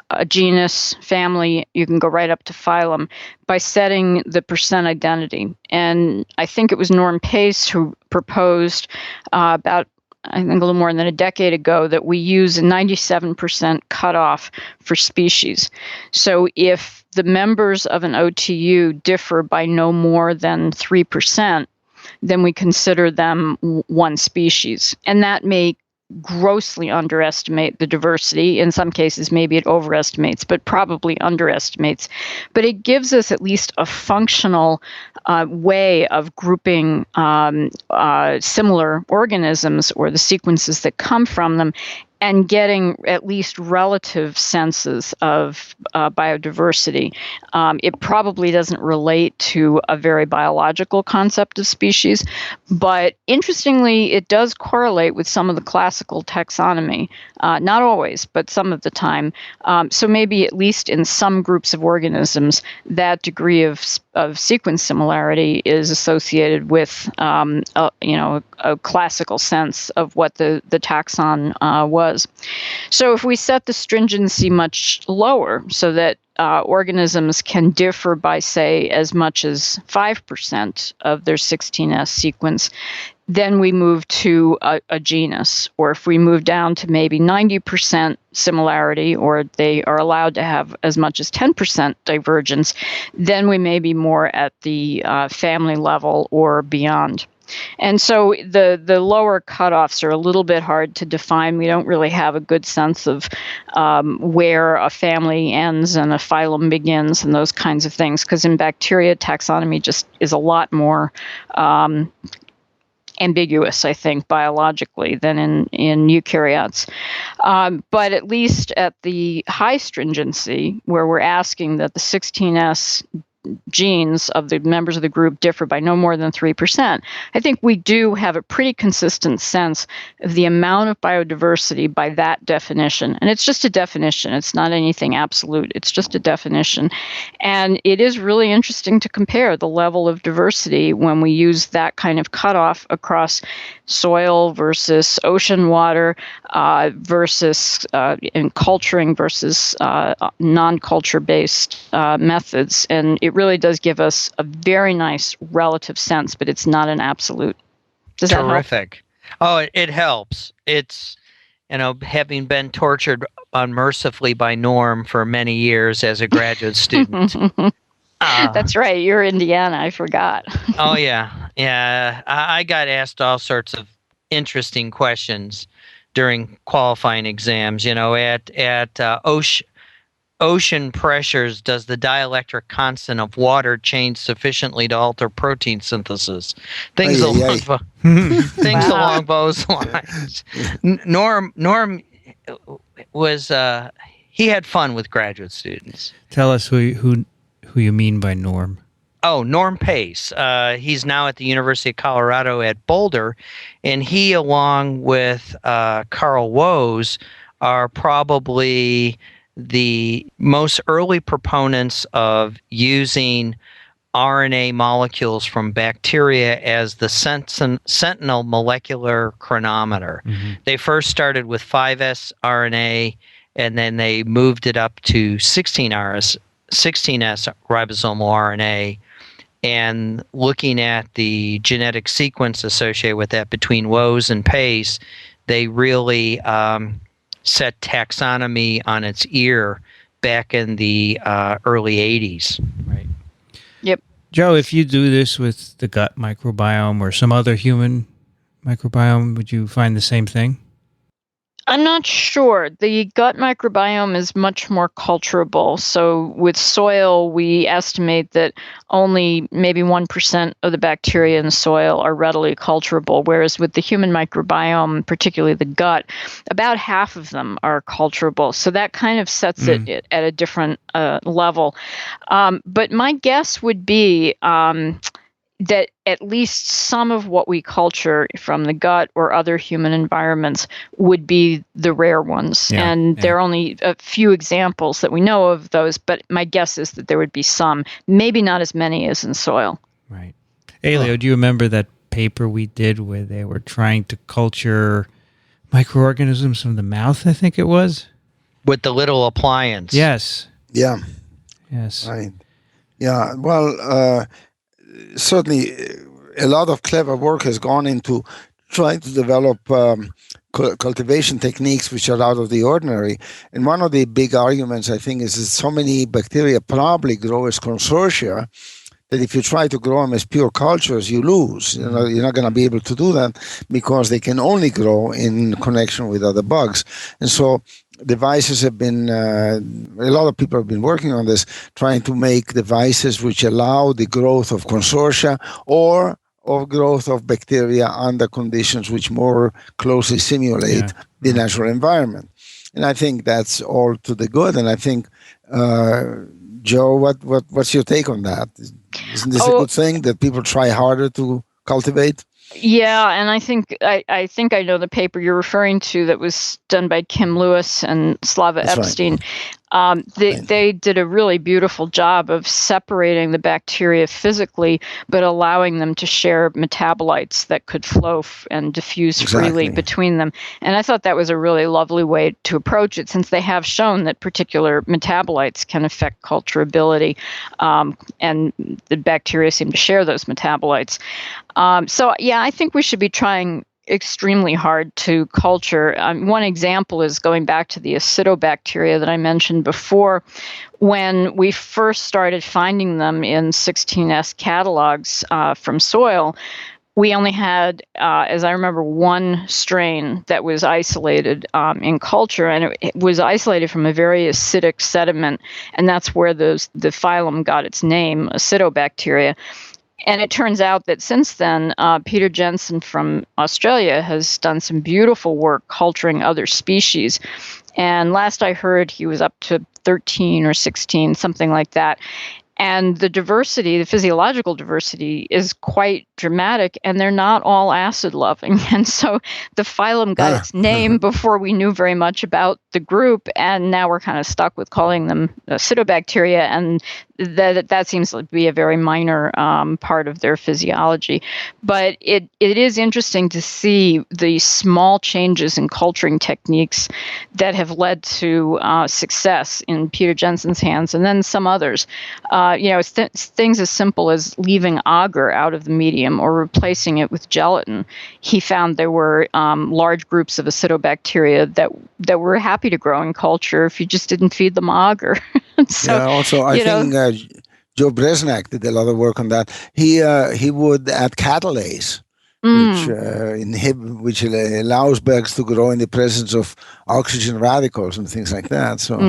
a genus, family. You can go right up to phylum by setting the percent identity. And I think it was Norm Pace who proposed about, I think, a little more than a decade ago, that we use a 97% cutoff for species. So if the members of an OTU differ by no more than 3%, then we consider them one species. And that may grossly underestimate the diversity. In some cases, maybe it overestimates, but probably underestimates. But it gives us at least a functional way of grouping similar organisms or the sequences that come from them, and getting at least relative senses of biodiversity. It probably doesn't relate to a very biological concept of species, but interestingly, it does correlate with some of the classical taxonomy. Not always, but some of the time. So maybe at least in some groups of organisms, that degree of sequence similarity is associated with a classical sense of what the taxon was. So if we set the stringency much lower so that organisms can differ by, say, as much as 5% of their 16S sequence, then we move to a genus. Or if we move down to maybe 90% similarity, or they are allowed to have as much as 10% divergence, then we may be more at the family level or beyond. And so the lower cutoffs are a little bit hard to define. We don't really have a good sense of where a family ends and a phylum begins and those kinds of things, because in bacteria, taxonomy just is a lot more ambiguous, I think, biologically than in eukaryotes. But at least at the high stringency, where we're asking that the 16S genes of the members of the group differ by no more than 3%, I think we do have a pretty consistent sense of the amount of biodiversity by that definition. And it's just a definition. It's not anything absolute. It's just a definition. And it is really interesting to compare the level of diversity when we use that kind of cutoff across soil versus ocean water versus in culturing versus non-culture based methods. And it really does give us a very nice relative sense, but it's not an absolute. Does that help? Terrific. Oh, it helps. It's, having been tortured unmercifully by Norm for many years as a graduate student. That's right. You're Indiana. I forgot. Oh, yeah. Yeah. I got asked all sorts of interesting questions during qualifying exams. At ocean pressures, does the dielectric constant of water change sufficiently to alter protein synthesis? Things along those lines. Norm was he had fun with graduate students. Tell us who you mean by Norm. Oh, Norm Pace. He's now at the University of Colorado at Boulder, and he, along with Carl Woese, are probably the most early proponents of using RNA molecules from bacteria as the sentinel molecular chronometer. Mm-hmm. They first started with 5S RNA, and then they moved it up to 16S ribosomal RNA, and looking at the genetic sequence associated with that between Woese and Pace, they really set taxonomy on its ear back in the early 80s. Right. Yep. Joe, if you do this with the gut microbiome or some other human microbiome, would you find the same thing? I'm not sure. The gut microbiome is much more culturable. So with soil, we estimate that only maybe 1% of the bacteria in soil are readily culturable, whereas with the human microbiome, particularly the gut, about half of them are culturable. So that kind of sets it at a different level. But my guess would be that at least some of what we culture from the gut or other human environments would be the rare ones. There are only a few examples that we know of those, but my guess is that there would be some, maybe not as many as in soil. Right. Elio, do you remember that paper we did where they were trying to culture microorganisms from the mouth, I think it was? With the little appliance. Yes. Yeah. Yes. Right. Yeah. Well, certainly a lot of clever work has gone into trying to develop cultivation techniques which are out of the ordinary. And one of the big arguments, I think, is that so many bacteria probably grow as consortia that if you try to grow them as pure cultures, you lose. You're not going to be able to do that because they can only grow in connection with other bugs. And so devices have been, a lot of people have been working on this, trying to make devices which allow the growth of consortia or of growth of bacteria under conditions which more closely simulate the natural environment. And I think that's all to the good. And I think, Joe, what's your take on that? Isn't this a good thing that people try harder to cultivate? Yeah, and I think I know the paper you're referring to that was done by Kim Lewis and Slava Epstein. They did a really beautiful job of separating the bacteria physically, but allowing them to share metabolites that could flow and diffuse freely between them. And I thought that was a really lovely way to approach it, since they have shown that particular metabolites can affect culturability, and the bacteria seem to share those metabolites. So I think we should be trying extremely hard to culture. One example is going back to the Acidobacteria that I mentioned before. When we first started finding them in 16S catalogs from soil, we only had, as I remember, one strain that was isolated in culture, and it was isolated from a very acidic sediment, and that's where the phylum got its name, Acidobacteria. And it turns out that since then, Peter Jensen from Australia has done some beautiful work culturing other species. And last I heard, he was up to 13 or 16, something like that. And the diversity, the physiological diversity, is quite dramatic, and they're not all acid-loving. And so the phylum got its name before we knew very much about the group, and now we're kind of stuck with calling them Acidobacteria, and that seems to be a very minor part of their physiology. But it is interesting to see the small changes in culturing techniques that have led to success in Peter Jensen's hands, and then some others. It's things as simple as leaving agar out of the medium or replacing it with gelatin. He found there were large groups of Acidobacteria that were happy to grow in culture if you just didn't feed them agar. So, also, I think Joe Bresnak did a lot of work on that. He would add catalase, which allows bugs to grow in the presence of oxygen radicals and things like that. So,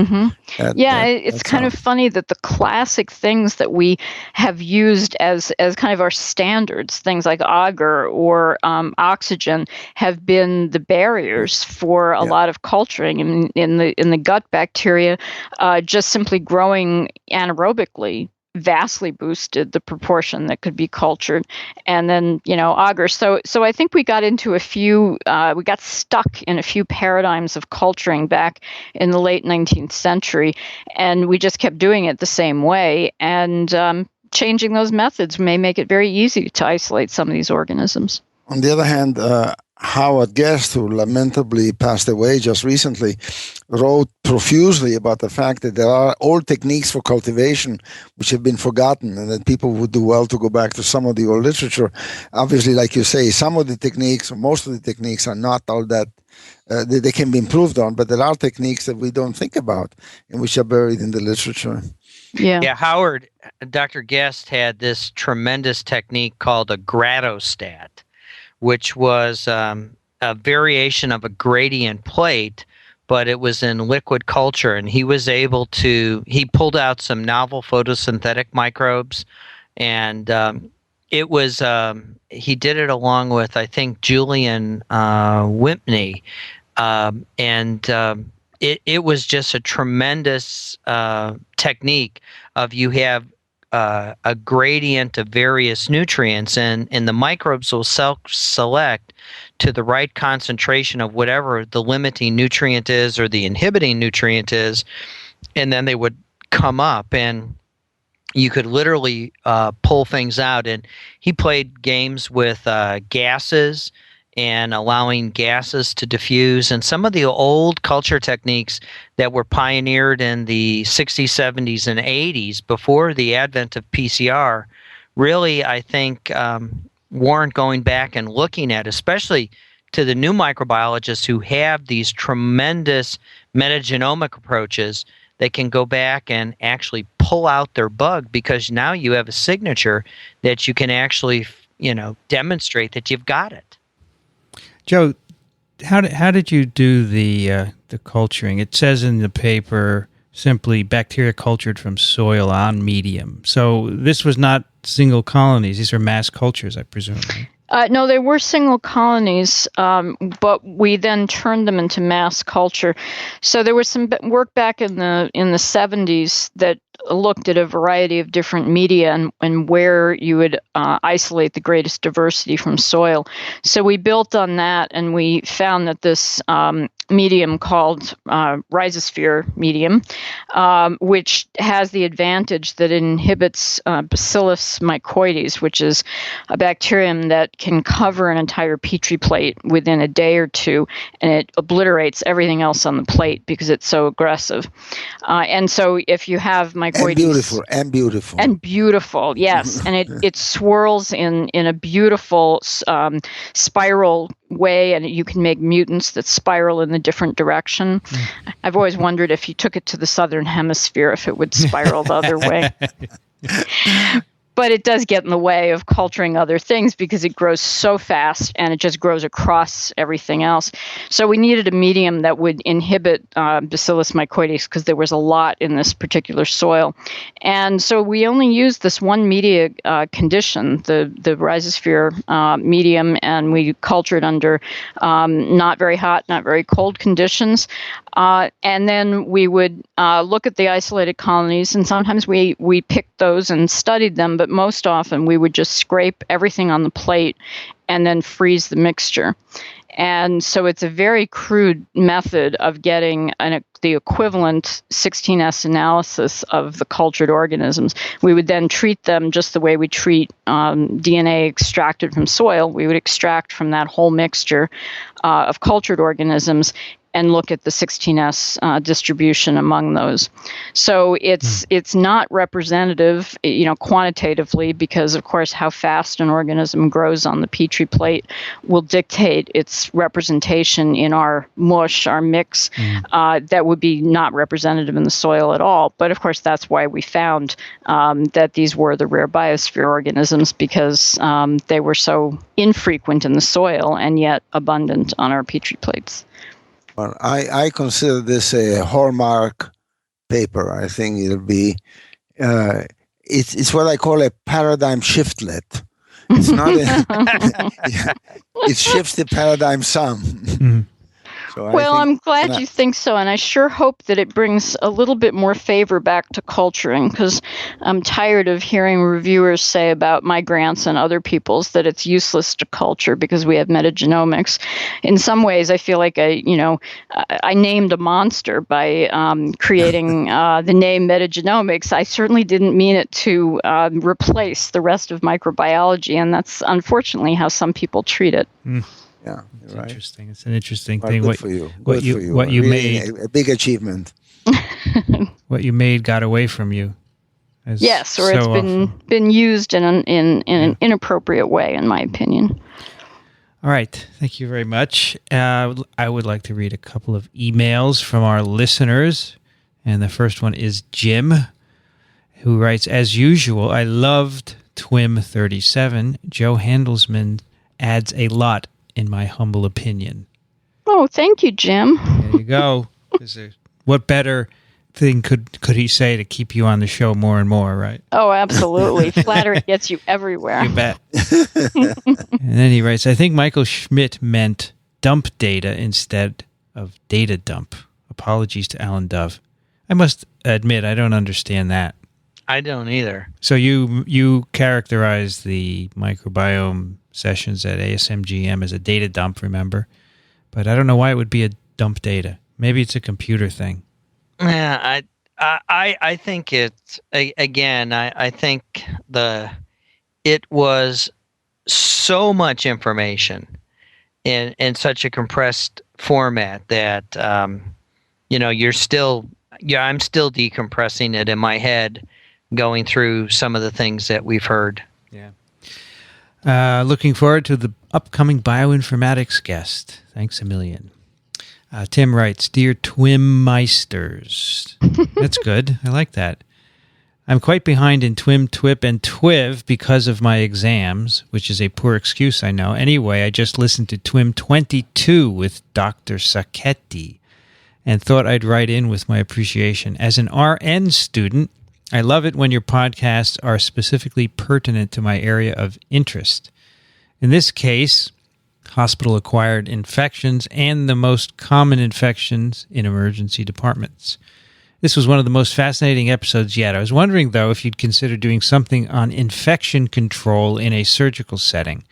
it's kind of funny that the classic things that we have used as kind of our standards, things like agar or oxygen, have been the barriers for a lot of culturing. In the gut bacteria, just simply growing anaerobically vastly boosted the proportion that could be cultured, and then agar. So I think we got into we got stuck in a few paradigms of culturing back in the late 19th century, and we just kept doing it the same way. And changing those methods may make it very easy to isolate some of these organisms. On the other hand, Howard Guest, who lamentably passed away just recently, wrote profusely about the fact that there are old techniques for cultivation which have been forgotten, and that people would do well to go back to some of the old literature. Obviously, like you say, some of the techniques, or most of the techniques, are not all that they can be improved on, but there are techniques that we don't think about and which are buried in the literature. Yeah, Howard, Dr. Guest had this tremendous technique called a gradostat, which was a variation of a gradient plate, but it was in liquid culture. And he was able to, he pulled out some novel photosynthetic microbes, and it was, he did it along with, I think, Julian Wimpney. It was just a tremendous technique of you have a gradient of various nutrients, and the microbes will self-select to the right concentration of whatever the limiting nutrient is or the inhibiting nutrient is, and then they would come up, and you could literally pull things out. And he played games with gases and allowing gases to diffuse, and some of the old culture techniques that were pioneered in the 60s, 70s, and 80s before the advent of PCR really, I think, warrant going back and looking at, especially to the new microbiologists who have these tremendous metagenomic approaches. They can go back and actually pull out their bug, because now you have a signature that you can actually, demonstrate that you've got it. Joe, how did you do the culturing? It says in the paper simply bacteria cultured from soil on medium. So this was not single colonies; these are mass cultures, I presume. Right? No, they were single colonies, but we then turned them into mass culture. So there was some work back in the 70s that looked at a variety of different media and where you would isolate the greatest diversity from soil. So we built on that, and we found that this medium called Rhizosphere medium, which has the advantage that it inhibits Bacillus mycoides, which is a bacterium that can cover an entire Petri plate within a day or two, and it obliterates everything else on the plate because it's so aggressive. And so if you have mycoides... And beautiful, yes. And it swirls in a beautiful spiral way, and you can make mutants that spiral in a different direction. I've always wondered if you took it to the southern hemisphere, if it would spiral the other way. But it does get in the way of culturing other things because it grows so fast and it just grows across everything else. So we needed a medium that would inhibit Bacillus mycoides because there was a lot in this particular soil. And so we only used this one media condition, the Rhizosphere medium, and we cultured under not very hot, not very cold conditions. And then we would look at the isolated colonies, and sometimes we picked those and studied them, but most often we would just scrape everything on the plate and then freeze the mixture. And so it's a very crude method of getting the equivalent 16S analysis of the cultured organisms. We would then treat them just the way we treat DNA extracted from soil. We would extract from that whole mixture of cultured organisms and look at the 16S distribution among those. So it's not representative, quantitatively, because of course how fast an organism grows on the Petri plate will dictate its representation in our mush, our mix. That would be not representative in the soil at all. But of course that's why we found that these were the rare biosphere organisms, because they were so infrequent in the soil and yet abundant on our Petri plates. Well, I consider this a hallmark paper. I think it'll be, it's what I call a paradigm shiftlet. It's not it shifts the paradigm some. Mm-hmm. So well, I'm glad you think so, and I sure hope that it brings a little bit more favor back to culturing, because I'm tired of hearing reviewers say about my grants and other people's that it's useless to culture because we have metagenomics. In some ways, I feel like I named a monster by creating the name metagenomics. I certainly didn't mean it to replace the rest of microbiology, and that's unfortunately how some people treat it. Yeah, it's right. interesting. It's an interesting well, thing. Good for you. What you really made, a big achievement. What you made got away from you. Yes, or it's been used in an inappropriate way, in my opinion. All right, thank you very much. I would like to read a couple of emails from our listeners, and the first one is Jim, who writes, "As usual, I loved TWiM 37. Joe Handelsman adds a lot, in my humble opinion." Oh, thank you, Jim. There you go. What better thing could he say to keep you on the show more and more, right? Oh, absolutely. Flattery gets you everywhere. You bet. And then he writes, "I think Michael Schmidt meant dump data instead of data dump. Apologies to Alan Dove." I must admit, I don't understand that. I don't either. So you characterize the microbiome sessions at ASMGM as a data dump, remember? But I don't know why it would be a dump data. Maybe it's a computer thing. Yeah, I think it's, again, I think it was so much information in such a compressed format that I'm still decompressing it in my head, going through some of the things that we've heard. Yeah. Looking forward to the upcoming bioinformatics guest. Thanks a million. Tim writes, "Dear TWiM Meisters." That's good. I like that. "I'm quite behind in TWiM, TWIP, and TWiV because of my exams, which is a poor excuse, I know. Anyway, I just listened to TWiM 22 with Dr. Sacchetti and thought I'd write in with my appreciation. As an RN student, I love it when your podcasts are specifically pertinent to my area of interest. In this case, hospital-acquired infections and the most common infections in emergency departments. This was one of the most fascinating episodes yet. I was wondering, though, if you'd consider doing something on infection control in a surgical setting.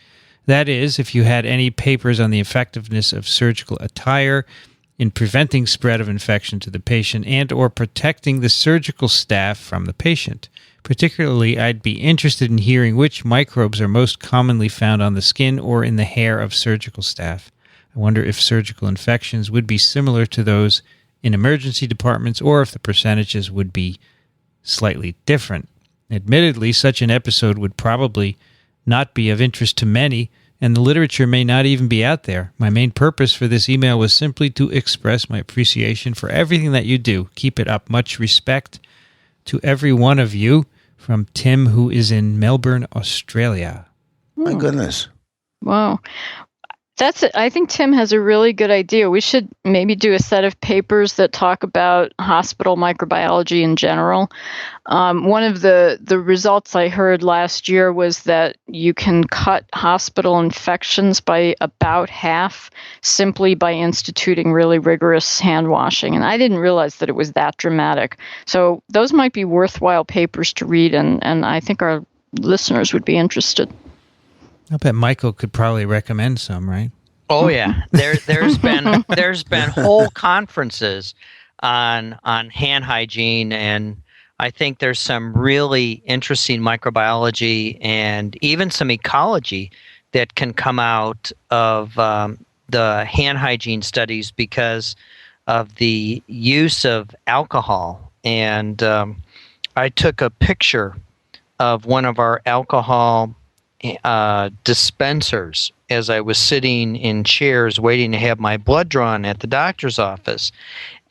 That is, if you had any papers on the effectiveness of surgical attire in preventing spread of infection to the patient and or protecting the surgical staff from the patient. Particularly, I'd be interested in hearing which microbes are most commonly found on the skin or in the hair of surgical staff. I wonder if surgical infections would be similar to those in emergency departments or if the percentages would be slightly different. Admittedly, such an episode would probably not be of interest to many, and the literature may not even be out there. My main purpose for this email was simply to express my appreciation for everything that you do. Keep it up. Much respect to every one of you. From Tim, who is in Melbourne, Australia. My goodness. Wow. That's it. I think Tim has a really good idea. We should maybe do a set of papers that talk about hospital microbiology in general. One of the results I heard last year was that you can cut hospital infections by about half simply by instituting really rigorous hand washing. And I didn't realize that it was that dramatic. So those might be worthwhile papers to read, and I think our listeners would be interested. I bet Michael could probably recommend some, right? Oh yeah, there's been whole conferences on hand hygiene, and I think there's some really interesting microbiology and even some ecology that can come out of the hand hygiene studies because of the use of alcohol. And I took a picture of one of our alcohol dispensers as I was sitting in chairs waiting to have my blood drawn at the doctor's office.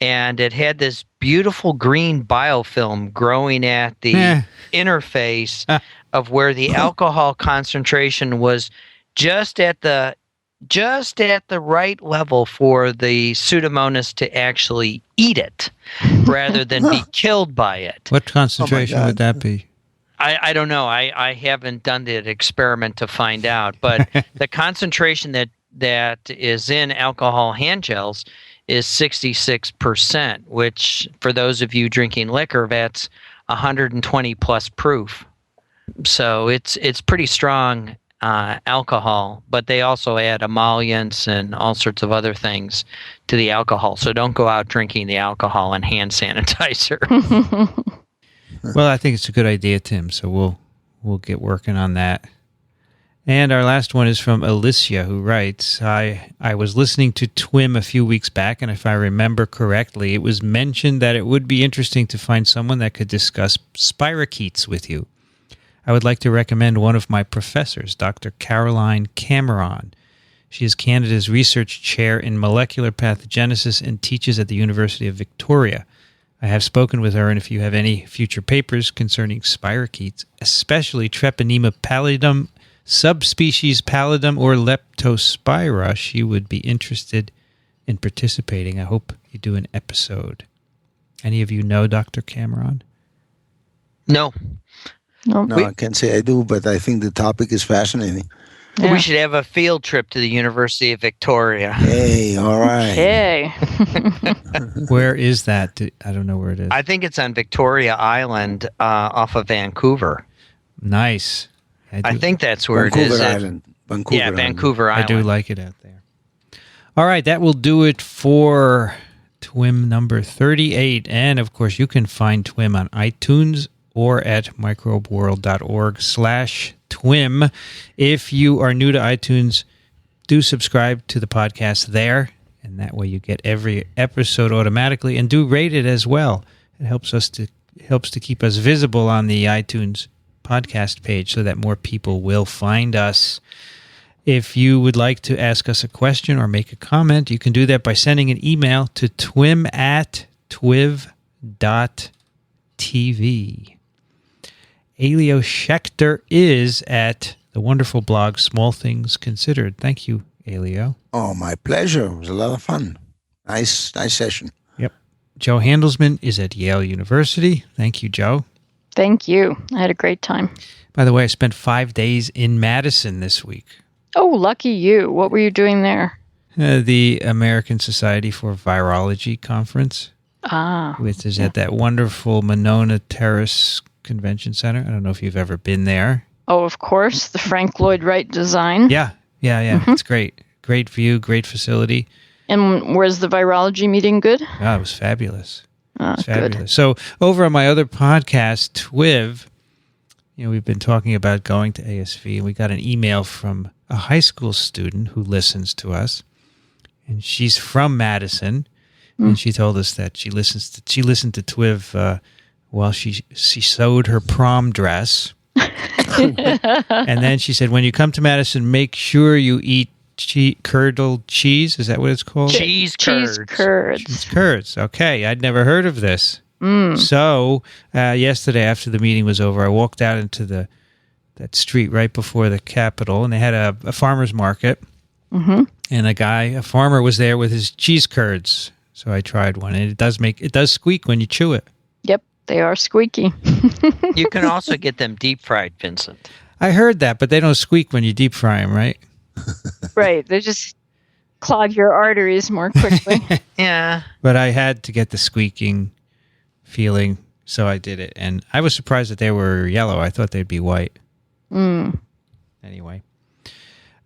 And it had this beautiful green biofilm growing at the interface of where the alcohol concentration was just at the right level for the Pseudomonas to actually eat it rather than be killed by it. What concentration would that be? I don't know. I haven't done the experiment to find out, but the concentration that is in alcohol hand gels is 66%, which for those of you drinking liquor, that's 120 plus proof. So it's pretty strong alcohol, but they also add emollients and all sorts of other things to the alcohol. So don't go out drinking the alcohol and hand sanitizer. Well, I think it's a good idea, Tim, so we'll get working on that. And our last one is from Alicia, who writes, I was listening to TWiM a few weeks back, and if I remember correctly, it was mentioned that it would be interesting to find someone that could discuss spirochetes with you. I would like to recommend one of my professors, Dr. Caroline Cameron. She is Canada's research chair in molecular pathogenesis and teaches at the University of Victoria. I have spoken with her, and if you have any future papers concerning spirochetes, especially Treponema pallidum, subspecies pallidum, or Leptospira, she would be interested in participating. I hope you do an episode. Any of you know Dr. Cameron? No. No, I can't say I do, but I think the topic is fascinating. Yeah. We should have a field trip to the University of Victoria. Hey, all right. Okay. Where is that? I don't know where it is. I think it's on Victoria Island off of Vancouver. Nice. I think that's where Vancouver it is. Island. Vancouver Island. Vancouver Island. I do like it out there. All right, that will do it for TWiM number 38. And, of course, you can find TWiM on iTunes or at microbeworld.org/TWiM. If you are new to iTunes, do subscribe to the podcast there, and that way you get every episode automatically, and do rate it as well. It helps to keep us visible on the iTunes podcast page so that more people will find us. If you would like to ask us a question or make a comment, you can do that by sending an email to twim@twiv.tv. Elio Schaechter is at the wonderful blog Small Things Considered. Thank you, Elio. Oh, my pleasure. It was a lot of fun. Nice session. Yep. Joe Handelsman is at Yale University. Thank you, Joe. Thank you. I had a great time. By the way, I spent 5 days in Madison this week. Oh, lucky you. What were you doing there? The American Society for Virology conference, which is at that wonderful Monona Terrace Convention Center. I don't know if you've ever been there. Oh, of course. The Frank Lloyd Wright design. Yeah. Mm-hmm. It's great. Great view, great facility. And was the virology meeting good? Oh, it was fabulous. Oh, Fabulous. good. So over on my other podcast, TWiM, we've been talking about going to ASV, and we got an email from a high school student who listens to us, and she's from Madison, and she told us that she listened to TWiM while she sewed her prom dress. And then she said, when you come to Madison, make sure you eat curdled cheese. Is that what it's called? Cheese curds. Cheese curds. Okay, I'd never heard of this. So yesterday, after the meeting was over, I walked out into that street right before the Capitol, and they had a farmer's market. Mm-hmm. And a farmer was there with his cheese curds. So I tried one, and it does squeak when you chew it. Yep, they are squeaky. You can also get them deep fried, Vincent. I heard that, but they don't squeak when you deep fry them, right? Right, they just clog your arteries more quickly. Yeah. But I had to get the squeaking feeling, so I did it. And I was surprised that they were yellow. I thought they'd be white. Anyway.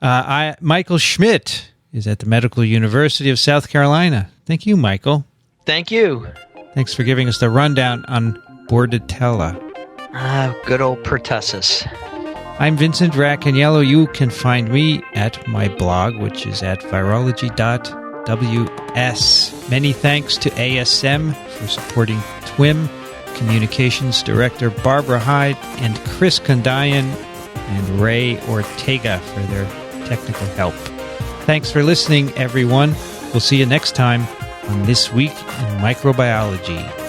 Michael Schmidt is at the Medical University of South Carolina. Thank you, Michael. Thank you. Thanks for giving us the rundown on Bordetella. Good old pertussis. I'm Vincent Racaniello. You can find me at my blog, which is at virology.ws. Many thanks to ASM for supporting TWiM, Communications Director Barbara Hyde, and Chris Kondayan and Ray Ortega for their technical help. Thanks for listening, everyone. We'll see you next time on This Week in Microbiology.